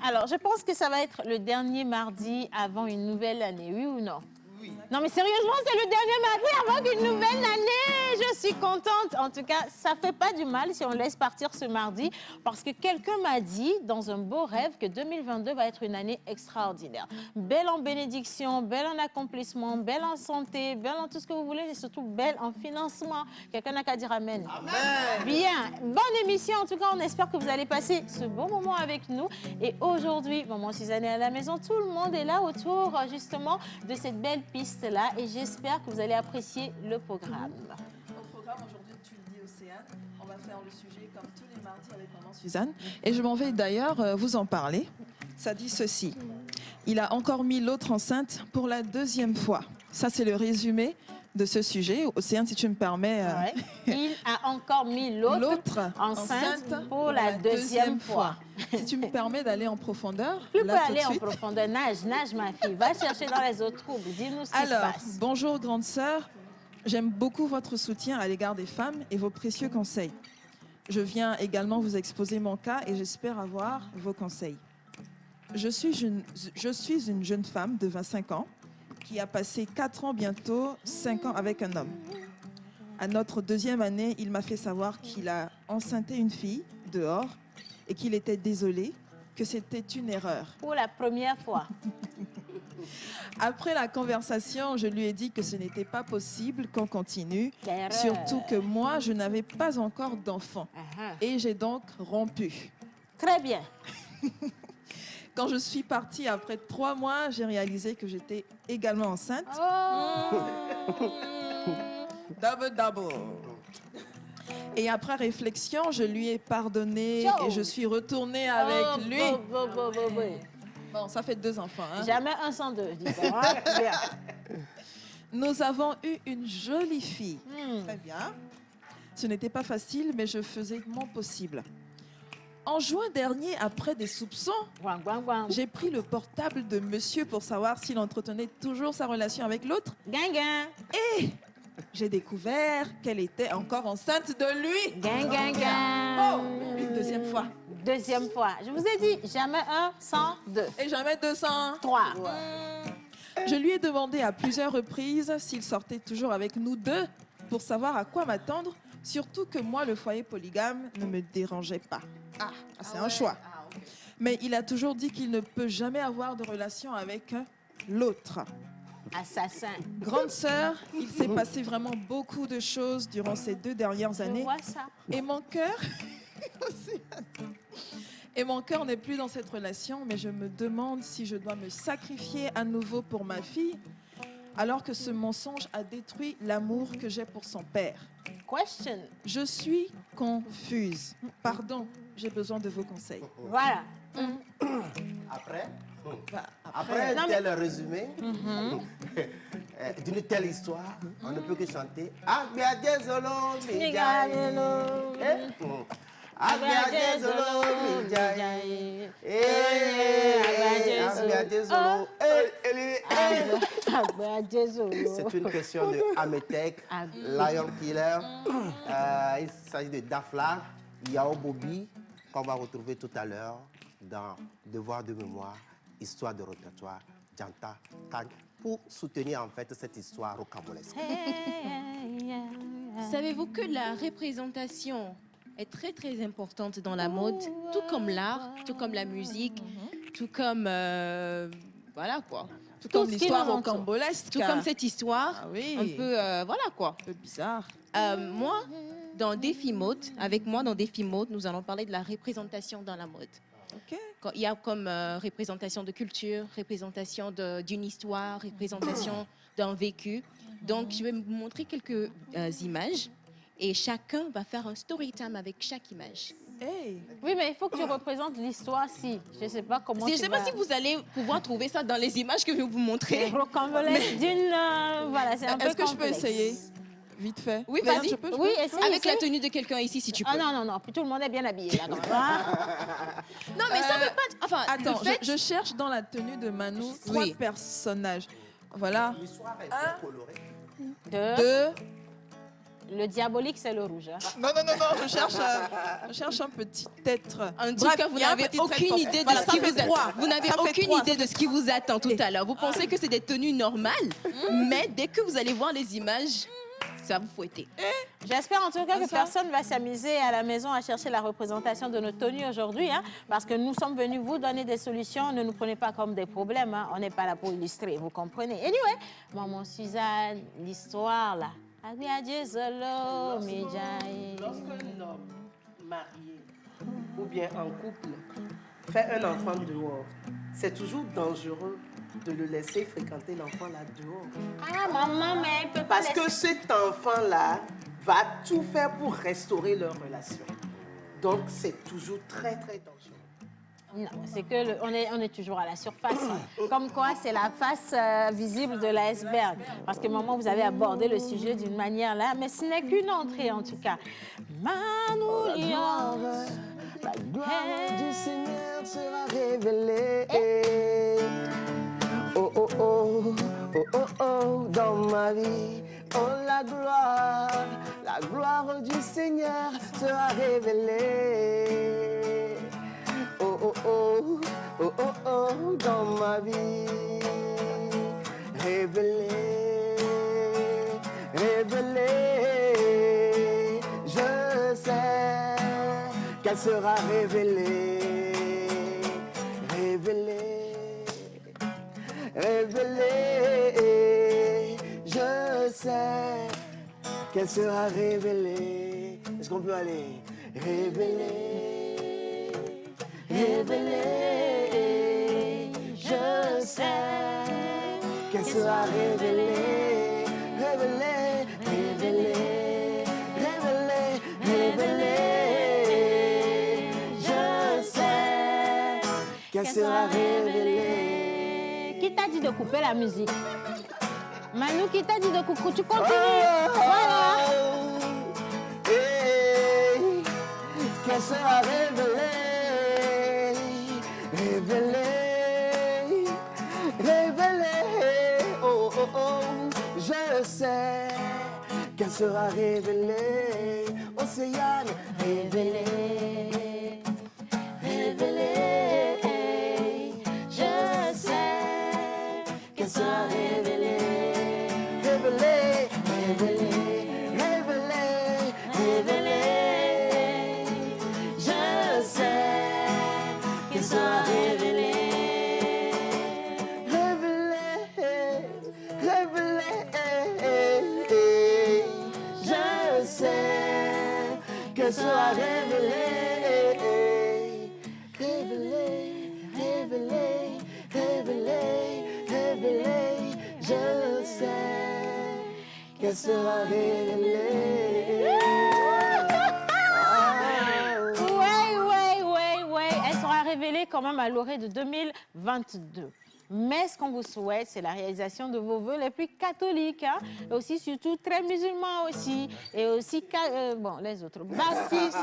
Alors, je pense que ça va être le dernier mardi avant une nouvelle année, oui ou non? Oui. Non, mais sérieusement, c'est le dernier mardi avant une nouvelle année. Je suis contente. En tout cas, ça fait pas du mal si on laisse partir ce mardi parce que quelqu'un m'a dit dans un beau rêve que 2022 va être une année extraordinaire. Belle en bénédiction, belle en accomplissement, belle en santé, belle en tout ce que vous voulez et surtout belle en financement. Quelqu'un n'a qu'à dire amen. Amen. Bien. Bonne émission. En tout cas, on espère que vous allez passer ce bon moment avec nous. Et aujourd'hui, maman Suzanne est à la maison. Tout le monde est là autour justement de cette belle piste-là et j'espère que vous allez apprécier le programme. Au programme, aujourd'hui, tu le dis, Océane, on va faire le sujet comme tous les mardis avec maman Suzanne. Et je m'en vais d'ailleurs vous en parler. Ça dit ceci. Il a encore mis l'autre enceinte pour la deuxième fois. Ça, c'est le résumé de ce sujet. Océane, si tu me permets... Ouais. Il a encore mis l'autre enceinte pour la deuxième fois. Si tu me permets d'aller en profondeur. Tu peux aller en profondeur. Nage, nage ma fille. Va chercher dans les autres troubles. Dis-nous ce qui se passe. Bonjour grande sœur. J'aime beaucoup votre soutien à l'égard des femmes et vos précieux conseils. Je viens également vous exposer mon cas et j'espère avoir vos conseils. Je suis une jeune femme de 25 ans qui a passé 4 ans, bientôt 5 ans avec un homme. À notre deuxième année, il m'a fait savoir qu'il a enceinté une fille dehors et qu'il était désolé, que c'était une erreur. Pour la première fois. Après la conversation, je lui ai dit que ce n'était pas possible qu'on continue, surtout que moi, je n'avais pas encore d'enfant. Et j'ai donc rompu. Très bien. Quand je suis partie après 3 mois, j'ai réalisé que j'étais également enceinte. Double, double. Et après réflexion, je lui ai pardonné et je suis retournée avec lui. Bon, ça fait 2 enfants. Hein? Jamais un sans deux, disons. Nous avons eu une jolie fille. Très bien. Ce n'était pas facile, mais je faisais mon possible. En juin dernier, après des soupçons, j'ai pris le portable de monsieur pour savoir s'il entretenait toujours sa relation avec l'autre. Et j'ai découvert qu'elle était encore enceinte de lui. Oh, une deuxième fois. Deuxième fois. Je vous ai dit, jamais un sans deux. Et jamais 203. Je lui ai demandé à plusieurs reprises s'il sortait toujours avec nous deux pour savoir à quoi m'attendre, surtout que moi, le foyer polygame ne me dérangeait pas. C'est un choix. Mais il a toujours dit qu'il ne peut jamais avoir de relation avec l'autre. Assassin. Grande sœur, il s'est passé vraiment beaucoup de choses durant ces 2 dernières années. Je vois ça. Et mon cœur... Et mon cœur n'est plus dans cette relation, mais je me demande si je dois me sacrifier à nouveau pour ma fille, alors que ce mensonge a détruit l'amour que j'ai pour son père. Question. Je suis confuse. Pardon, j'ai besoin de vos conseils. Voilà. Après un tel résumé d'une telle histoire, on ne peut que chanter C'est une question de Ametek, Lion Killer. Il s'agit de Dafla, Yao Bobi, qu'on va retrouver tout à l'heure dans Devoir de mémoire, Histoire de répertoire, Janta Kang, pour soutenir en fait cette histoire rocambolesque. Savez-vous que la représentation est très très importante dans la mode, tout comme l'art, tout comme la musique, tout comme voilà quoi. Tout comme l'histoire rocambolesque. Tout comme cette histoire, un peu voilà quoi. Un peu bizarre. Moi, dans Défi Mode, avec moi dans Défi Mode, nous allons parler de la représentation dans la mode. Quand il y a comme représentation de culture, représentation d'une histoire, représentation d'un vécu. Donc, je vais vous montrer quelques images et chacun va faire un story time avec chaque image. Hey. Oui, mais il faut que tu représentes l'histoire si. Je ne sais pas comment Je ne sais pas si vous allez pouvoir trouver ça dans les images que je vais vous montrer. Rocambolesque d'une... voilà, c'est un peu complexe. Est-ce que je peux essayer vite fait? Oui, vas-y. Oui, essaye. Avec la tenue de quelqu'un ici, si tu peux. Ah non, non, non. Puis tout le monde est bien habillé là. Non, mais ça veut pas... Enfin, attends, je cherche dans la tenue de Manu 3 personnages. Voilà. L'histoire est colorée. 2, Le diabolique, c'est le rouge. Hein. Non, je cherche un petit être. En tout cas, vous n'avez aucune idée de ce qui vous attend. Vous n'avez aucune idée de ce qui vous attend tout à l'heure. Vous pensez que c'est des tenues normales, mais dès que vous allez voir les images, ça va vous fouetter. J'espère en tout cas que personne ne va s'amuser à la maison à chercher la représentation de nos tenues aujourd'hui, hein, parce que nous sommes venus vous donner des solutions. Ne nous prenez pas comme des problèmes, hein. On n'est pas là pour illustrer, vous comprenez. Anyway, maman Suzanne, l'histoire là. Lorsqu'un homme marié ou bien en couple fait un enfant dehors, c'est toujours dangereux de le laisser fréquenter l'enfant là dehors. Ah maman, mais elle peut pas Parce que cet enfant-là va tout faire pour restaurer leur relation. Donc c'est toujours très très dangereux. Non, c'est que on est toujours à la surface. Comme quoi, c'est la face visible de l'iceberg. Parce que maman, vous avez abordé le sujet d'une manière là, mais ce n'est qu'une entrée en tout cas. Manoulian, la gloire du Seigneur sera révélée. Oh oh oh, oh oh oh, dans ma vie. Oh la gloire du Seigneur sera révélée. Oh oh oh, oh oh oh, dans ma vie. Révélée, révélée, je sais qu'elle sera révélée. Révélée, révélée, je sais qu'elle sera révélée. Est-ce qu'on peut aller? Révélée, révélée, je sais qu'elle sera révélée. Révélée, révélée, révélée, révélée, je sais qu'elle sera révélée. Qui t'a dit de couper la musique? Manu, qui t'a dit de couper? Tu continues. Voilà. Qu'elle sera révélée, révélée, révélée. Oh oh oh, je sais qu'elle sera révélée. Océane, révélée, révélée. Je sais qu'elle sera révélée, révélée, révélée, révélée, révélée. Je sais qu'elle sera révélée, révélée, révélée. Je sais qu'elle sera révélée, révélée, révélée, révélée, révélée. Je sais qu'elle sera révélée. Ouais. Elle sera révélée quand même à l'orée de 2022. Mais ce qu'on vous souhaite, c'est la réalisation de vos vœux les plus catholiques, hein? Et aussi, surtout, très musulmans aussi. Et aussi, bon, les autres, baptistes,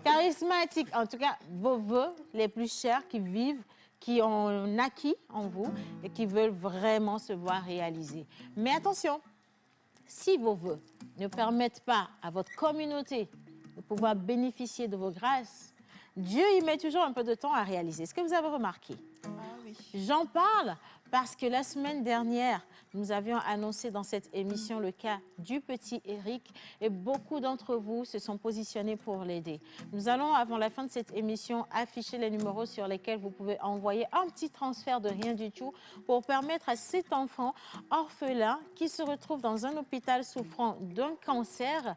charismatiques. En tout cas, vos vœux les plus chers qui vivent, qui ont naquis en vous et qui veulent vraiment se voir réaliser. Mais attention, si vos vœux ne permettent pas à votre communauté de pouvoir bénéficier de vos grâces, Dieu y met toujours un peu de temps à réaliser. Est-ce que vous avez remarqué? J'en parle parce que la semaine dernière, nous avions annoncé dans cette émission le cas du petit Eric et beaucoup d'entre vous se sont positionnés pour l'aider. Nous allons, avant la fin de cette émission, afficher les numéros sur lesquels vous pouvez envoyer un petit transfert de rien du tout pour permettre à cet enfant orphelin qui se retrouve dans un hôpital souffrant d'un cancer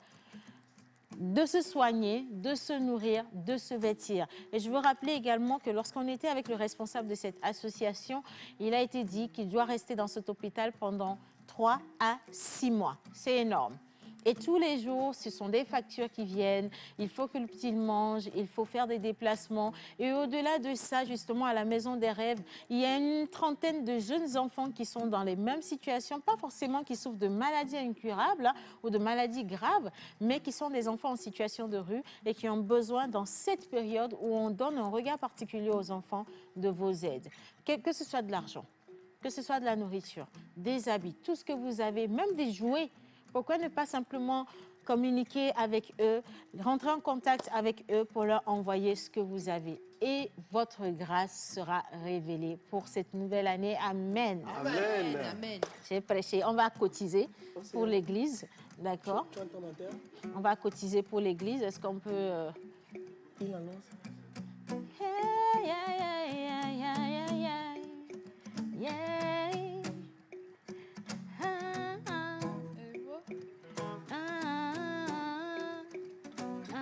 de se soigner, de se nourrir, de se vêtir. Et je veux rappeler également que lorsqu'on était avec le responsable de cette association, il a été dit qu'il doit rester dans cet hôpital pendant 3 à 6 mois. C'est énorme. Et tous les jours, ce sont des factures qui viennent. Il faut que le petit mange, il faut faire des déplacements. Et au-delà de ça, justement, à la Maison des Rêves, il y a une trentaine de jeunes enfants qui sont dans les mêmes situations, pas forcément qui souffrent de maladies incurables, hein, ou de maladies graves, mais qui sont des enfants en situation de rue et qui ont besoin, dans cette période où on donne un regard particulier aux enfants, de vos aides. Que ce soit de l'argent, que ce soit de la nourriture, des habits, tout ce que vous avez, même des jouets. Pourquoi ne pas simplement communiquez avec eux, rentrez en contact avec eux pour leur envoyer ce que vous avez. Et votre grâce sera révélée pour cette nouvelle année. Amen. Amen. Amen. J'ai prêché. On va cotiser pour l'église. D'accord? On va cotiser pour l'église. Est-ce qu'on peut... Il annonce. Hey, yeah, yeah, yeah, yeah, yeah, yeah. Ah, ah.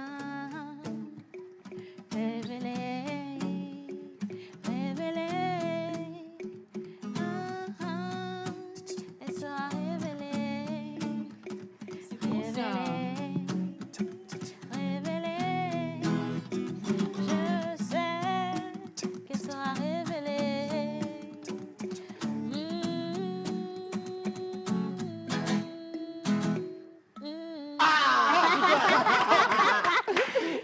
Révélé, révélé, elle sera révélée, révélée, je sais qu'elle sera révélée.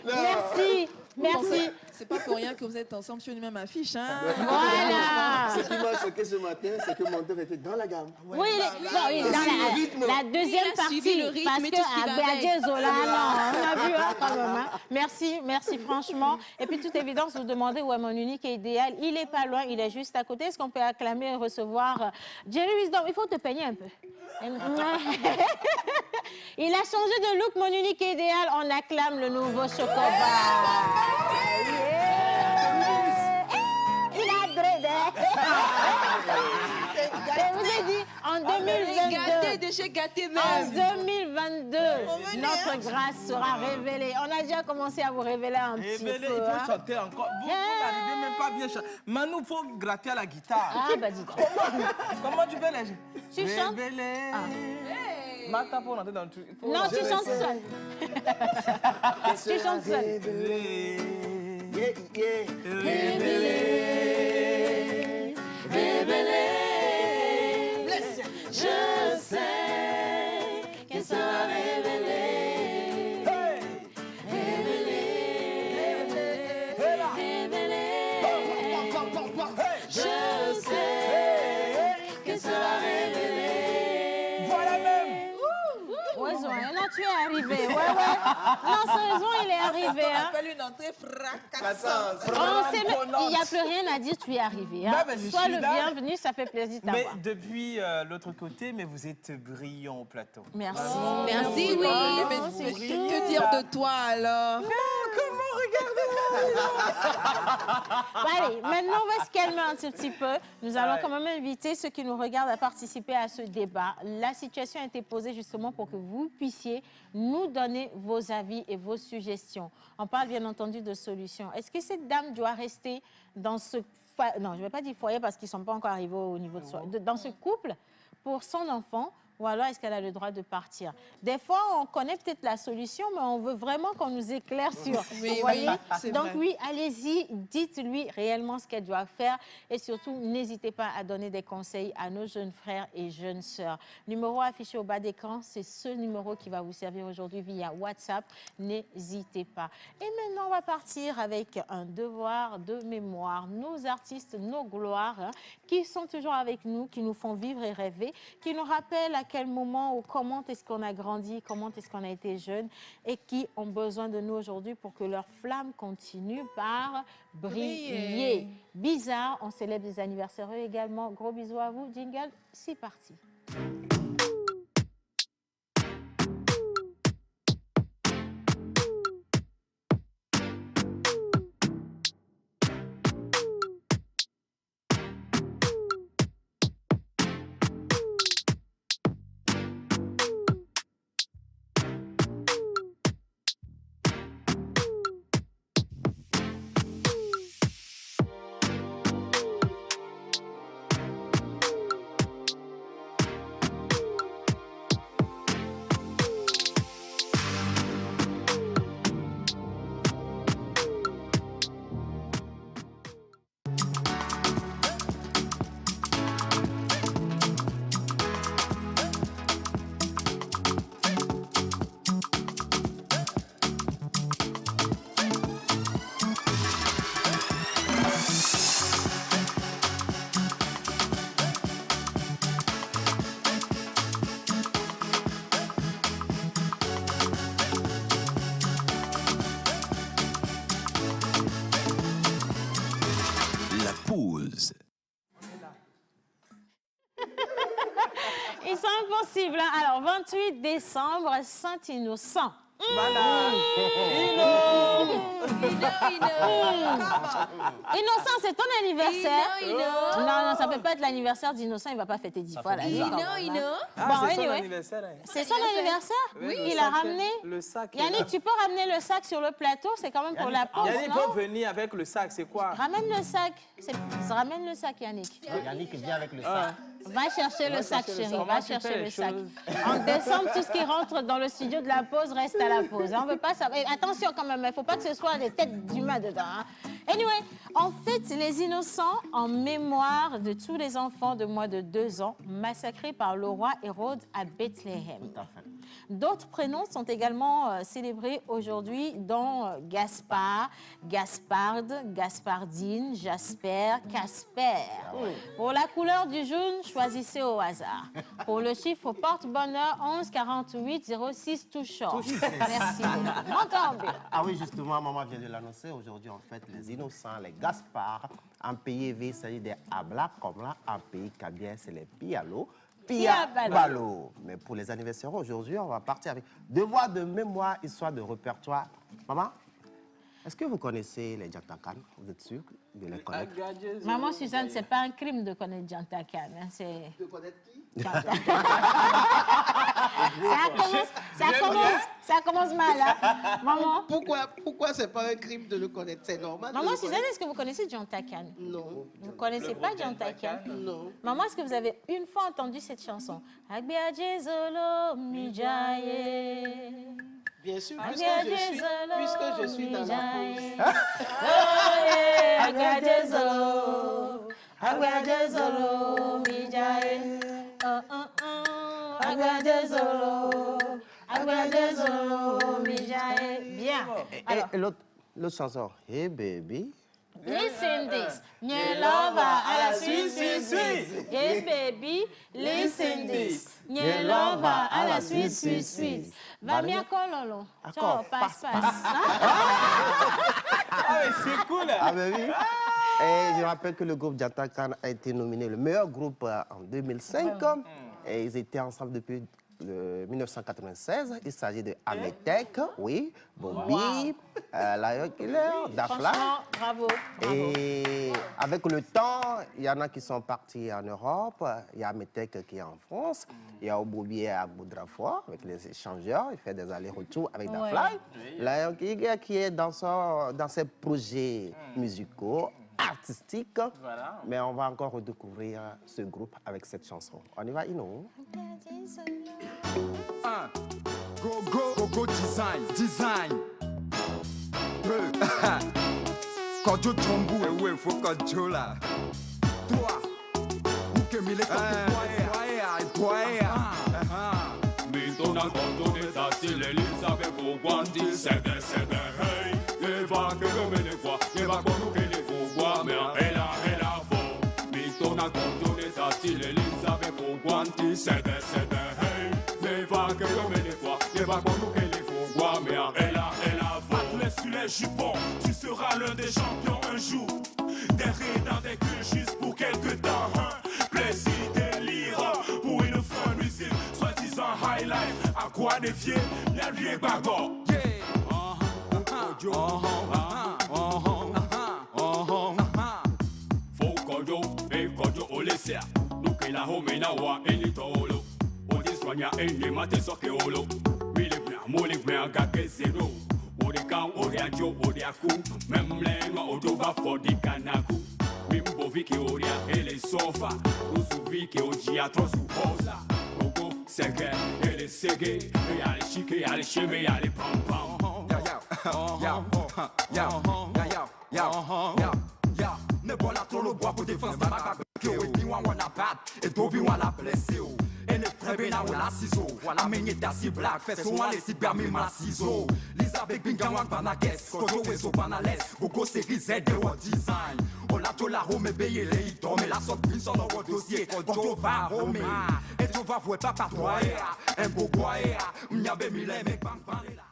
Merci, merci. C'est pas pour rien que vous êtes ensemble sur une même affiche. Hein? Voilà. Ce qui m'a choqué ce matin, c'est que mon était dans la gamme. Oui, dans la deuxième Il a suivi partie, le rythme parce et que tout ce qui va à avec. Béadier Zola, non, on a vu hein, quand même. Hein. Merci, merci franchement. Et puis, toute évidence, vous demandez où est mon unique et idéal. Il n'est pas loin, il est juste à côté. Est-ce qu'on peut acclamer et recevoir Jerry Wisdom? Il faut te peigner un peu. Il a changé de look, mon unique et idéal. On acclame le nouveau Chocobar. Il a dreadé. Je vous ai dit, en 2022, Gâté en même. 2022, notre grâce sera révélée. On a déjà commencé à vous révéler un petit Révélé, peu. il Hein. faut chanter encore. Vous n'arrivez même pas bien chanter. Manu, il faut gratter à la guitare. Ah, bah dis. Comment tu fais les... Tu chantes? Révélé. Mata pour entrer dans le truc. Non, tu chantes seul. Tu chantes seul. Révélé. Yeah, yeah. Révélé. Révélée, je sais qu'elle sera révélée. Révélée, révélée, je sais qu'elle sera révélée. Voilà même. Oiseau, là tu es arrivé. Ouais, ouais. Non, sérieusement, il est arrivé. Hein. Appelle une entrée fracassante. On sait même, il n'y a plus rien à dire, tu es arrivé. Hein. Non, mais je Sois suis le là. bienvenu, ça fait plaisir de Mais t'avoir. depuis l'autre côté, mais vous êtes brillant au plateau. Merci. Merci, oui. Mais que dire de toi alors? Bon, allez, maintenant on va se calmer un tout petit peu. Nous allons quand même inviter ceux qui nous regardent à participer à ce débat. La situation a été posée justement pour que vous puissiez nous donner vos avis et vos suggestions. On parle bien entendu de solutions. Est-ce que cette dame doit rester dans ce... Non, je ne vais pas dire foyer parce qu'ils ne sont pas encore arrivés au niveau de soi. Dans ce couple pour son enfant, ou alors est-ce qu'elle a le droit de partir? Des fois, on connaît peut-être la solution, mais on veut vraiment qu'on nous éclaire sur. Oui, vous voyez? c'est Donc vrai. oui, allez-y, dites-lui réellement ce qu'elle doit faire et surtout, n'hésitez pas à donner des conseils à nos jeunes frères et jeunes sœurs. Numéro affiché au bas d'écran, c'est ce numéro qui va vous servir aujourd'hui via WhatsApp. N'hésitez pas. Et maintenant, on va partir avec un devoir de mémoire. Nos artistes, nos gloires, hein, qui sont toujours avec nous, qui nous font vivre et rêver, qui nous rappellent à quel moment ou comment est-ce qu'on a grandi, comment est-ce qu'on a été jeune et qui ont besoin de nous aujourd'hui pour que leur flamme continue par briller. Bizarre, on célèbre des anniversaires également. Gros bisous à vous. Jingle, c'est parti. sensible. Hein? Alors, 28 décembre, Saint-Innocent. Voilà. Innocent, c'est ton anniversaire. Ino. Non, ça peut pas être l'anniversaire d'Innocent, il va pas fêter 10 fois la vie. Ino. Ah, Bon, c'est son anyway. anniversaire. Hein. C'est son anniversaire? Oui, Il a ramené. Le sac. Yannick, tu peux ramener le sac sur le plateau, c'est quand même pour la pause, Yannick non? peut venir avec le sac, c'est quoi? Ramène le sac. Ramène le sac, Yannick. Yannick vient avec le sac. Va chercher le sac, chérie. sac. Va Comment tu fais chercher les le sac. choses? En décembre, tout ce qui rentre dans le studio de la pause reste à la pause. On veut pas savoir. Et attention quand même, il ne faut pas que ce soit des têtes d'humains dedans. Hein. Anyway, on fête les innocents en mémoire de tous les enfants de moins de 2 ans massacrés par le roi Hérode à Bethléem. Tout à fait. D'autres prénoms sont également célébrés aujourd'hui, dont Gaspard, Gasparde, Gaspardine, Jasper, Casper. Pour la couleur du jaune, choisissez au hasard. Pour le chiffre porte-bonheur, 11 48 06 tout short. Merci. M'entends bien. Ah oui, justement, maman vient de l'annoncer. Aujourd'hui, on fête les innocents, les Gaspard. En pays élevé, il s'agit des Abla, comme là, en pays Kabien, c'est les Pialo. Piabalo. Mais pour les anniversaires aujourd'hui, on va partir avec devoir de mémoire, histoire de répertoire. Maman, est-ce que vous connaissez les Jantakan? Vous êtes sûr de les connaître? Maman Suzanne, c'est pas un crime de connaître Jantakan. Hein, De connaître qui? Ça commence mal, hein? Maman. Pourquoi c'est pas un crime de le connaître? C'est normal. Maman Suzanne, est-ce que vous connaissez Jantakan? Non. Vous connaissez pas Jantakan? Non. Maman, est-ce que vous avez une fois entendu cette chanson? Agbiadje zolo mijaye. Bien sûr, puisque je suis dans la pause. Agbiadje zolo, agbiadje zolo mijaye. Agbiadje zolo mijaye. Bien. Alors, Et l'autre chanson, Hey Baby. Listen this. Nye lover à la Suisse. Hey baby, listen this. Nye lover à la Suisse. Va bien kololo. Ciao, passe. Ah, mais c'est cool. Ah ben oui. Et je rappelle que le groupe Jantakan a été nominé le meilleur groupe en 2005. Et ils étaient ensemble depuis 1996. Il s'agit de Ametek, oui, Bobby, Lion Killer, Dafla. Franchement, bravo. Et avec le temps, il y en a qui sont partis en Europe. Il y a Ametek qui est en France. Il y a Bobby à Boudrafois avec les échangeurs. Il fait des allers-retours avec Dafla. Lion Killer qui est dans ses projets musicaux, artistiques. Voilà. Mais on va encore redécouvrir ce groupe avec cette chanson. On y va, Ino? Go, design. Quand tu tombes, ouais, faut qu'on joue là. Toi, où que mille toi. Mito na kondo ne tati l'Elisabeth Bourgoindi. C'est des hey. Ne va que le mene quoi. Ne va qu'on nous que les Bourgois. Mais elle a faux. Mito na kondo ne tati l'Elisabeth Bourgoindi. C'est des hey. Ne va que le mene quoi. Ne va qu'on nous que les Bourgois. Mais elle a faux. Attelé sur les jupons. Tu seras l'un des champions un jour. Des rires dans des culs juste pour quelques temps. Plaisir, délire. Pour une folle musique. Soi-disant high life. À quoi défier les vieux bagarres. Faut kodo, et kodo olesia. Nous que la home na wa elitolo. Odi soigna enye mate soke olo. Mille blanc, mole blanc, gake zero. Odi kan, odi ajo, odi aku. Même lenga odo va fodi kanaku. Mimbo viki oria ele sofa. Usuvi ke oji atrosu posa. Gogo, sege, ele sege. E ale chike, ale cheme, ale pam pam. Ne bola trop le bois pour défense ma bague que et puis on a bat et dobi on la blessé et ne très bien on la ciseau voilà mené si black fait souvent les si permis ma ciseau Lisa big binga wan bana guess koto wezo bana les gogo série Z de what design on la to la home payer les ito mais la sorte prise dans le dossier koto va home et tu vas voir papa toi un beau boy m'yabe mille mais bang bang là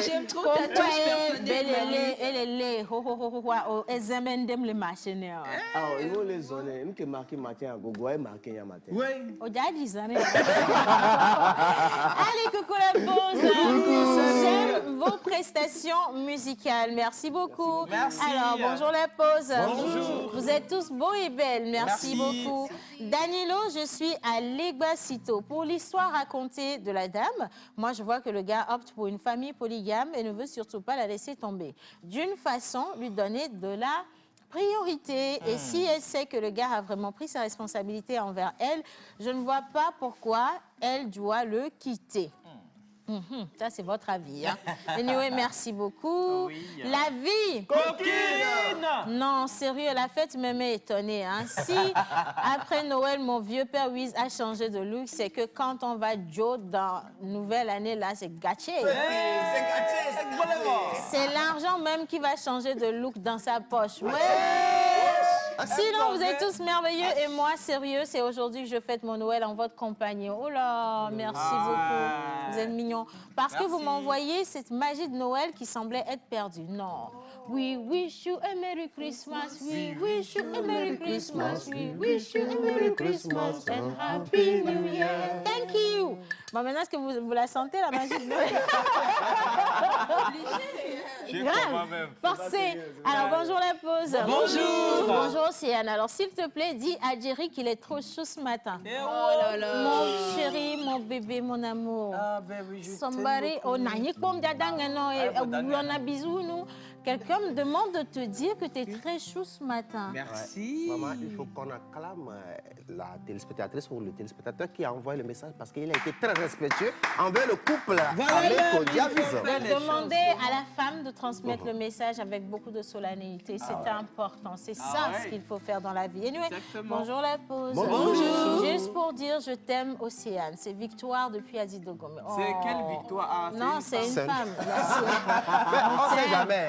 J'aime trop ta touche personnelle. Elle les machines. Ah, ils vont les zoner. Nous qui marquons matin à Gogo, et marquons un matin. Oui. Allez, coucou la pause. J'aime vos prestations musicales. Merci beaucoup. Merci. Alors, bonjour la pause. Bonjour. Vous êtes tous beaux et belles. Merci beaucoup. Danilo, je suis à Legbasito. Pour l'histoire racontée de la dame, moi, je vois que le gars opte pour une famille polygame et ne veut surtout pas la laisser tomber. D'une façon, lui donner de la priorité. Et si elle sait que le gars a vraiment pris sa responsabilité envers elle, je ne vois pas pourquoi elle doit le quitter. Ça, c'est votre avis. Hein? Anyway, merci beaucoup. Oui. La vie. Coquine! Non, sérieux, la fête me met étonnée. Hein? Si, après Noël, mon vieux père Wiz a changé de look, c'est que quand on va Joe dans nouvelle année, là, c'est gâché. C'est gâté, c'est vraiment. C'est l'argent même qui va changer de look dans sa poche. Ouais. Sinon, vous êtes tous merveilleux et moi, sérieux, c'est aujourd'hui que je fête mon Noël en votre compagnie. Oh là, merci beaucoup. Vous êtes mignons. Parce que vous m'envoyez cette magie de Noël qui semblait être perdue. Non. We wish you a Merry Christmas. We wish you a Merry Christmas. We wish you a Merry Christmas and Happy New Year. Thank you. Bon, maintenant, est-ce que vous la sentez, la magie de Noël? Grave. Forcé. Alors, bonjour la pause. Bonjour. Bonjour, Océane. Alors, s'il te plaît, dis à Jerry qu'il est trop chou ce matin. Oh là là. Mon chéri, mon bébé, mon amour. Ah, ben oui, je Somebody, oh, quelqu'un me demande de te dire que tu es très chou ce matin. Merci. Maman, il faut qu'on acclame la téléspectatrice ou le téléspectateur qui a envoyé le message parce qu'il a été très respectueux envers le couple avec Diaviso. Demandez à la femme de transmettre le message avec beaucoup de solennité. C'est important. C'est ça ce qu'il faut faire dans la vie. Anyway, bonjour la pause. Bonjour. Juste pour dire je t'aime, Océane. C'est Victoire depuis Azidogo. Oh. C'est quelle victoire? Non, c'est une femme. On ne sait jamais.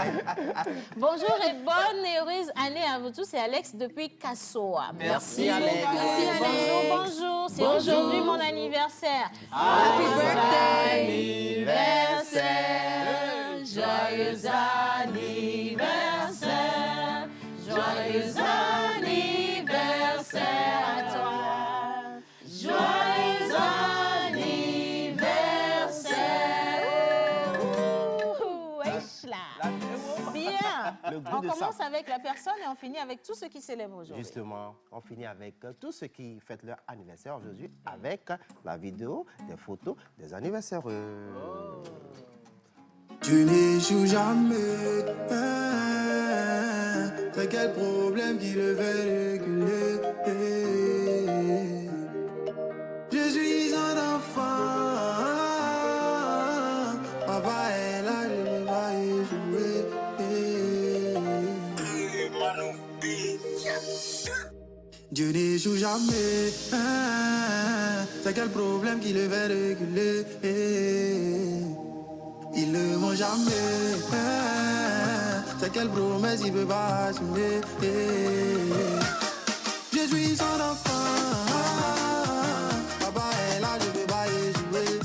Bonjour et bonne et heureuse année à vous tous. C'est Alex depuis Kassoa. Merci, Alex. Merci, Alex. Bonjour. C'est aujourd'hui mon anniversaire. Happy anniversaire. Joyeux anniversaire. Joyeux anniversaire à toi. Joyeux anniversaire. Wesh là. Bien. On commence avec la personne et on finit avec tous ceux qui célèbrent aujourd'hui. Justement, on finit avec tous ceux qui fêtent leur anniversaire aujourd'hui avec la vidéo, des photos des anniversaires. Tu n'échoues jamais. C'est quel problème qui le fait reculer? Je suis un enfant. Papa est là, je ne vais pas échouer. Dieu n'échoue jamais. C'est quel problème qui le fait reculer? Ils ne vont jamais. C'est quelle promesse il peut pas assumer. Je suis son enfant. Papa est là, je peux pas échouer.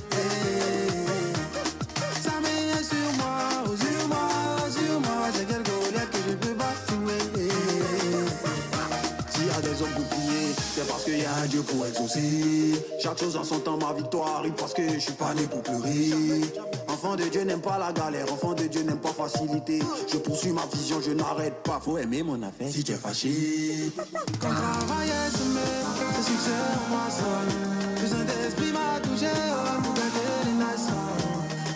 Ça m'est sur moi, sur moi, sur moi. C'est quelle colère que je peux pas jouer. S'il y a des hommes pour prier, c'est parce qu'il y a un Dieu pour exaucer. Chaque chose en son temps, ma victoire arrive parce que je suis pas né pour pleurer. Enfant de Dieu n'aime pas la galère, enfant de Dieu n'aime pas facilité. Je poursuis ma vision, je n'arrête pas. Faut aimer mon affaire si tu es fâché. Quand travail est semé, le succès en moi seul. Le Saint-Esprit m'a touché, pour gâter les nations.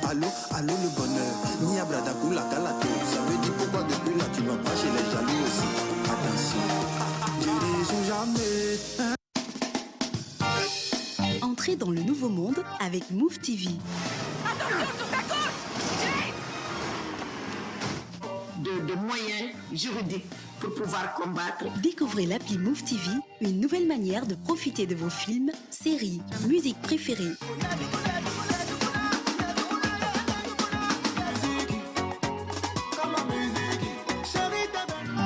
Allô, allô le bonheur, ni à Bradakou la galato. Ça veut dire pourquoi depuis là tu vas pas chez les jaloux aussi. Attention, Dieu n'échoue jamais. Entrez dans le nouveau monde avec Move TV. Attention sur ta gauche! De moyens juridiques pour pouvoir combattre. Découvrez l'appli Move TV, une nouvelle manière de profiter de vos films, séries, musiques préférées.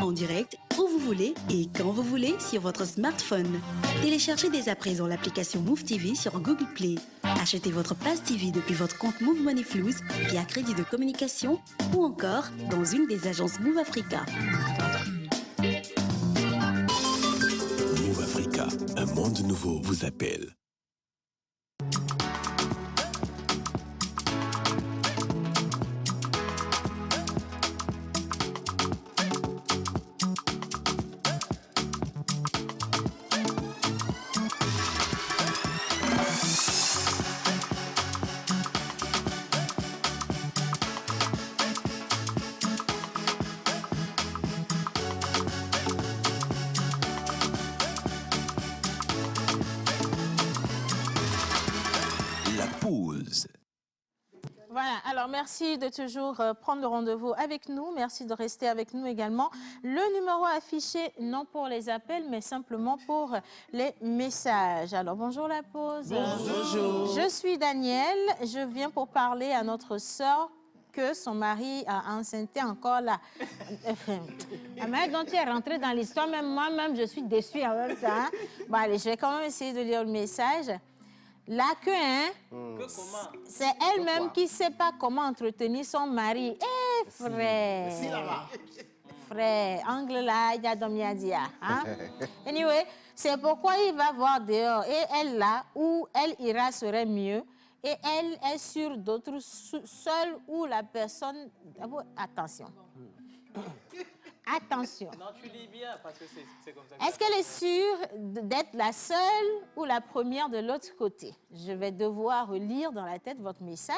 En direct, où vous voulez et quand vous voulez sur votre smartphone. Téléchargez dès à présent l'application Move TV sur Google Play. Achetez votre Pass TV depuis votre compte Move Money Flows via crédit de communication ou encore dans une des agences Move Africa. Move Africa, un monde nouveau vous appelle. Voilà, alors merci de toujours prendre le rendez-vous avec nous. Merci de rester avec nous également. Le numéro affiché, non pour les appels, mais simplement pour les messages. Alors, bonjour la pause. Bonjour. Je suis Daniel. Je viens pour parler à notre sœur que son mari a enceinté encore là. La manière dont tu es rentrée dans l'histoire, même moi-même, je suis déçue en même temps. Bon, allez, je vais quand même essayer de lire le message. Là que, c'est elle-même qui ne sait pas comment entretenir son mari. Eh, frère! Frère, angle là, il y a Domiadia. Hein? Anyway, c'est pourquoi il va voir dehors. Et elle, là, où elle ira, serait mieux. Et elle est sur d'autres, seule où la personne... Attention. Attention. Non, tu lis bien parce que c'est comme ça. Est-ce qu'elle est sûre d'être la seule ou la première de l'autre côté? Je vais devoir lire dans la tête votre message.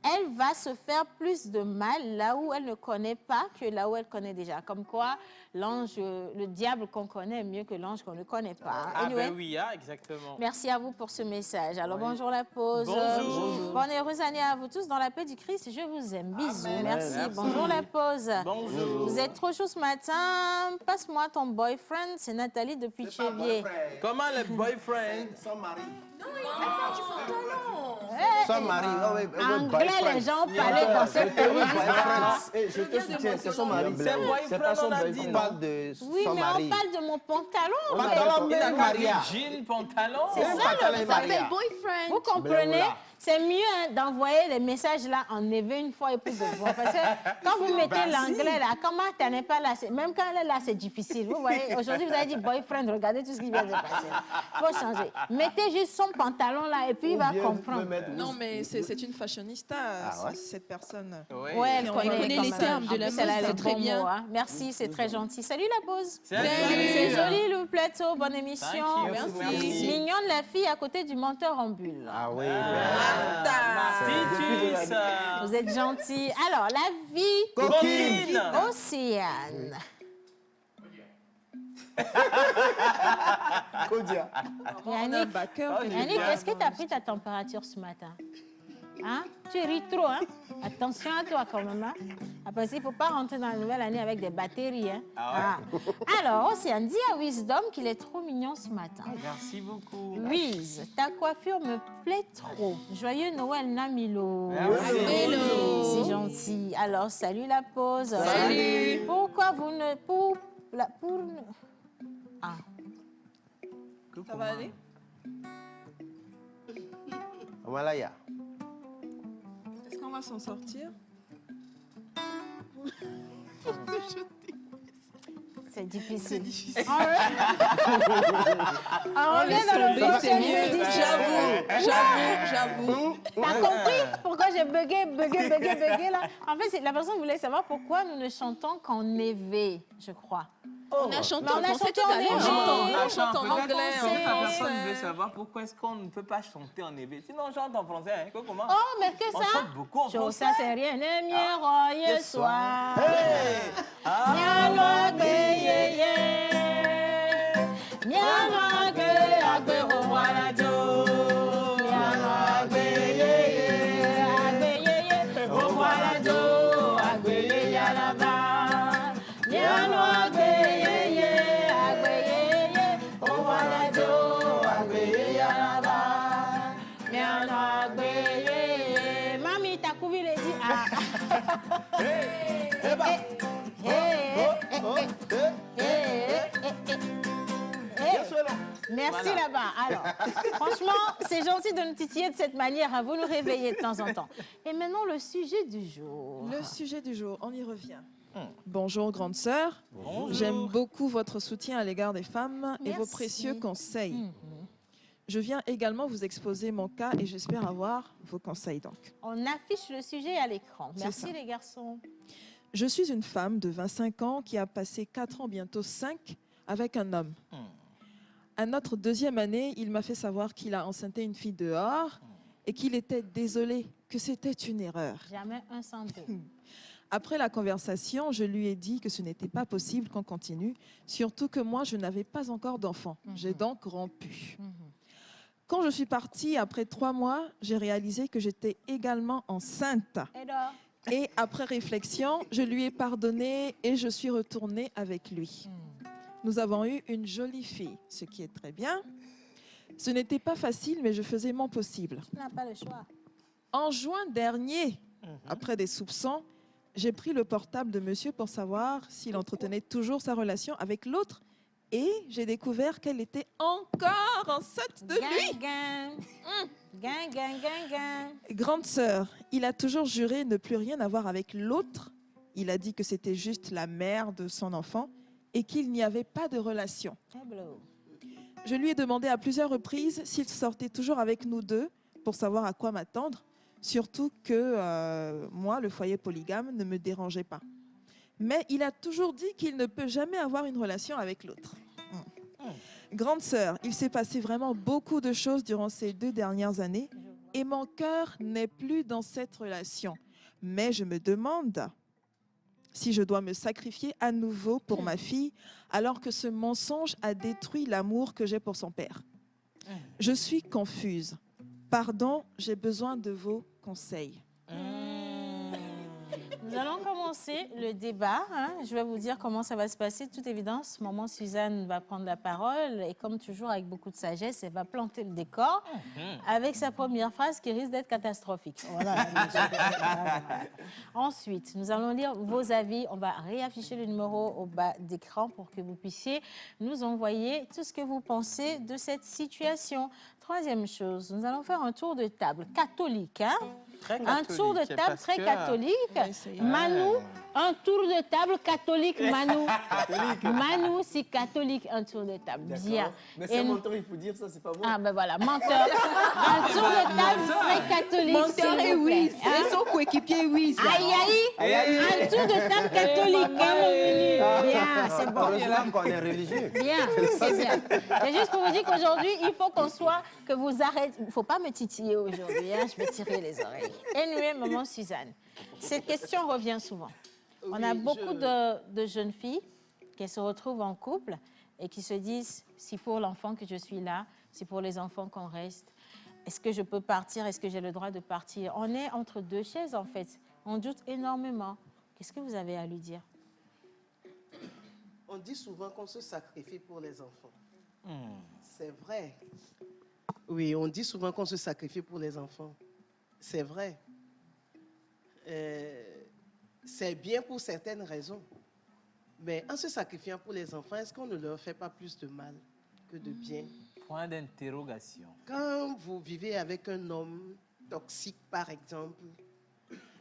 Elle va se faire plus de mal là où elle ne connaît pas que là où elle connaît déjà. Comme quoi, l'ange, le diable qu'on connaît est mieux que l'ange qu'on ne connaît pas. Ah Anyway, ben oui, exactement. merci à vous pour ce message. Alors, bonjour la pause. Bonjour. Bonne et heureuse année à vous tous. Dans la paix du Christ, je vous aime. Bisous. Amen. Merci. Merci. Bonjour la pause. Bonjour. Vous êtes trop chaud ce matin. Passe-moi ton boyfriend. C'est Nathalie depuis Chevier. Comment le boyfriend? Son mari. Non, il a pas du pantalon. Son mari. Anglais, les gens parlaient dans ce pays. Je te soutiens, c'est son mari. C'est pas son mari. On parle de Oui, son mais mari. on parle de mon pantalon. Pantalon, Il a même qu'à Maria. dire jean, pantalon. C'est ça, pantalon Maria. boyfriend. Vous comprenez? C'est mieux d'envoyer les messages là en éveil une fois et puis de voir. Parce que quand vous mettez l'anglais là, comment tu n'es pas là? Même quand elle est là, c'est difficile. Vous voyez, aujourd'hui, vous avez dit boyfriend, regardez tout ce qui vient de passer. Il faut changer. Mettez juste son pantalon là et puis il va comprendre. Non, mais c'est une fashionista, cette personne. Oui, elle connaît les termes de la mode, c'est très bien. Mots, hein. Merci, c'est très gentil. Salut la pause. Salut. C'est joli le plateau, bonne émission. Thank you. Merci. Mignonne la fille à côté du menteur en bulle. Ah oui. Titus. Vous êtes gentil. Alors, la vie Coquine. Océane. Kodia. Yannick, est-ce que tu as pris ta température ce matin? Hein? Tu ris trop, hein? Attention à toi quand même. Hein? Après, il ne faut pas rentrer dans la nouvelle année avec des batteries. Hein? Ah Alors, Océane, dis à Wisdom qu'il est trop mignon ce matin. Merci beaucoup. Wiz, ta coiffure me plaît trop. Joyeux Noël, Namilo. Merci. C'est gentil. Alors, salut la pause. Salut. Pourquoi vous ne... Ah. Ça va aller? Malaya. Est-ce qu'on va s'en sortir? C'est difficile. difficile. On revient dans le dossier. J'avoue. T'as compris pourquoi j'ai bugué là? En fait, la personne voulait savoir pourquoi nous ne chantons qu'en éveillé, je crois. On a chanté en français chanté tout à l'heure. On chante en anglais, Si en la personne français. veut savoir pourquoi est-ce qu'on ne peut pas chanter en éveil. Sinon, on chante en français. Hein. Comment? Oh, mais que On ça? chante beaucoup en Chose, français. ça, c'est rien de mieux, royeux soir. Hey! Miano agbeyeye, miano agbeyeye, walajo. Miano agbeyeye, walajo, agbeyeye alaba. Miano agbeyeye. Merci là-bas. Alors, franchement, c'est gentil de nous titiller de cette manière. Hein. Vous nous réveillez de temps en temps. Et maintenant, le sujet du jour. Le sujet du jour, on y revient. Bonjour, grande sœur. J'aime beaucoup votre soutien à l'égard des femmes et vos précieux conseils. Je viens également vous exposer mon cas et j'espère avoir vos conseils donc. On affiche le sujet à l'écran. Merci ça. les garçons. Je suis une femme de 25 ans qui a passé 4 ans, bientôt 5, avec un homme. À notre 2e année, il m'a fait savoir qu'il a enceinté une fille dehors et qu'il était désolé, que c'était une erreur. Jamais un sans deux. Après la conversation, je lui ai dit que ce n'était pas possible qu'on continue, surtout que moi, je n'avais pas encore d'enfant. J'ai donc rompu. Quand je suis partie, après 3 mois, j'ai réalisé que j'étais également enceinte. Et après réflexion, je lui ai pardonné et je suis retournée avec lui. Nous avons eu une jolie fille, ce qui est très bien. Ce n'était pas facile, mais je faisais mon possible. Tu n'as pas le choix. En juin dernier, après des soupçons, j'ai pris le portable de monsieur pour savoir s'il entretenait toujours sa relation avec l'autre. Et j'ai découvert qu'elle était encore enceinte de lui. Grande sœur, il a toujours juré ne plus rien avoir avec l'autre. Il a dit que c'était juste la mère de son enfant et qu'il n'y avait pas de relation. Je lui ai demandé à plusieurs reprises s'il sortait toujours avec nous deux pour savoir à quoi m'attendre, surtout que moi, le foyer polygame ne me dérangeait pas. Mais il a toujours dit qu'il ne peut jamais avoir une relation avec l'autre. Grande sœur, il s'est passé vraiment beaucoup de choses durant ces 2 dernières années et mon cœur n'est plus dans cette relation. Mais je me demande si je dois me sacrifier à nouveau pour ma fille alors que ce mensonge a détruit l'amour que j'ai pour son père. Je suis confuse. Pardon, j'ai besoin de vos conseils. Nous allons commencer le débat. Hein. Je vais vous dire comment ça va se passer. De toute évidence, maman Suzanne va prendre la parole et comme toujours, avec beaucoup de sagesse, elle va planter le décor avec sa première phrase qui risque d'être catastrophique. Voilà. Ensuite, nous allons lire vos avis. On va réafficher le numéro au bas d'écran pour que vous puissiez nous envoyer tout ce que vous pensez de cette situation. Troisième chose, nous allons faire un tour de table catholique. Hein? Un tour de table très catholique. Manu, un tour de table catholique, Manu. Manu, c'est catholique, un tour de table. Bien. Mais c'est mon tour, il faut dire ça, c'est pas moi. Ah ben voilà, menteur. Un tour de table très catholique. Menteur et oui, c'est son coéquipier oui. Aïe, un tour de table catholique. Bien, c'est bon. Heureusement qu'on est religieux. Bien, c'est bien. C'est juste pour vous dire qu'aujourd'hui, il faut qu'on soit, que vous arrêtez. Il ne faut pas me titiller aujourd'hui, hein, je vais tirer les oreilles. Anyway, maman Suzanne, cette question revient souvent. On a beaucoup de jeunes filles qui se retrouvent en couple et qui se disent, c'est pour l'enfant que je suis là, c'est pour les enfants qu'on reste. Est-ce que je peux partir? Est-ce que j'ai le droit de partir? On est entre 2 chaises, en fait. On doute énormément. Qu'est-ce que vous avez à lui dire? On dit souvent qu'on se sacrifie pour les enfants. C'est vrai. Oui, on dit souvent qu'on se sacrifie pour les enfants. C'est vrai. C'est bien pour certaines raisons. Mais en se sacrifiant pour les enfants, est-ce qu'on ne leur fait pas plus de mal que de bien? Point d'interrogation. Quand vous vivez avec un homme toxique, par exemple,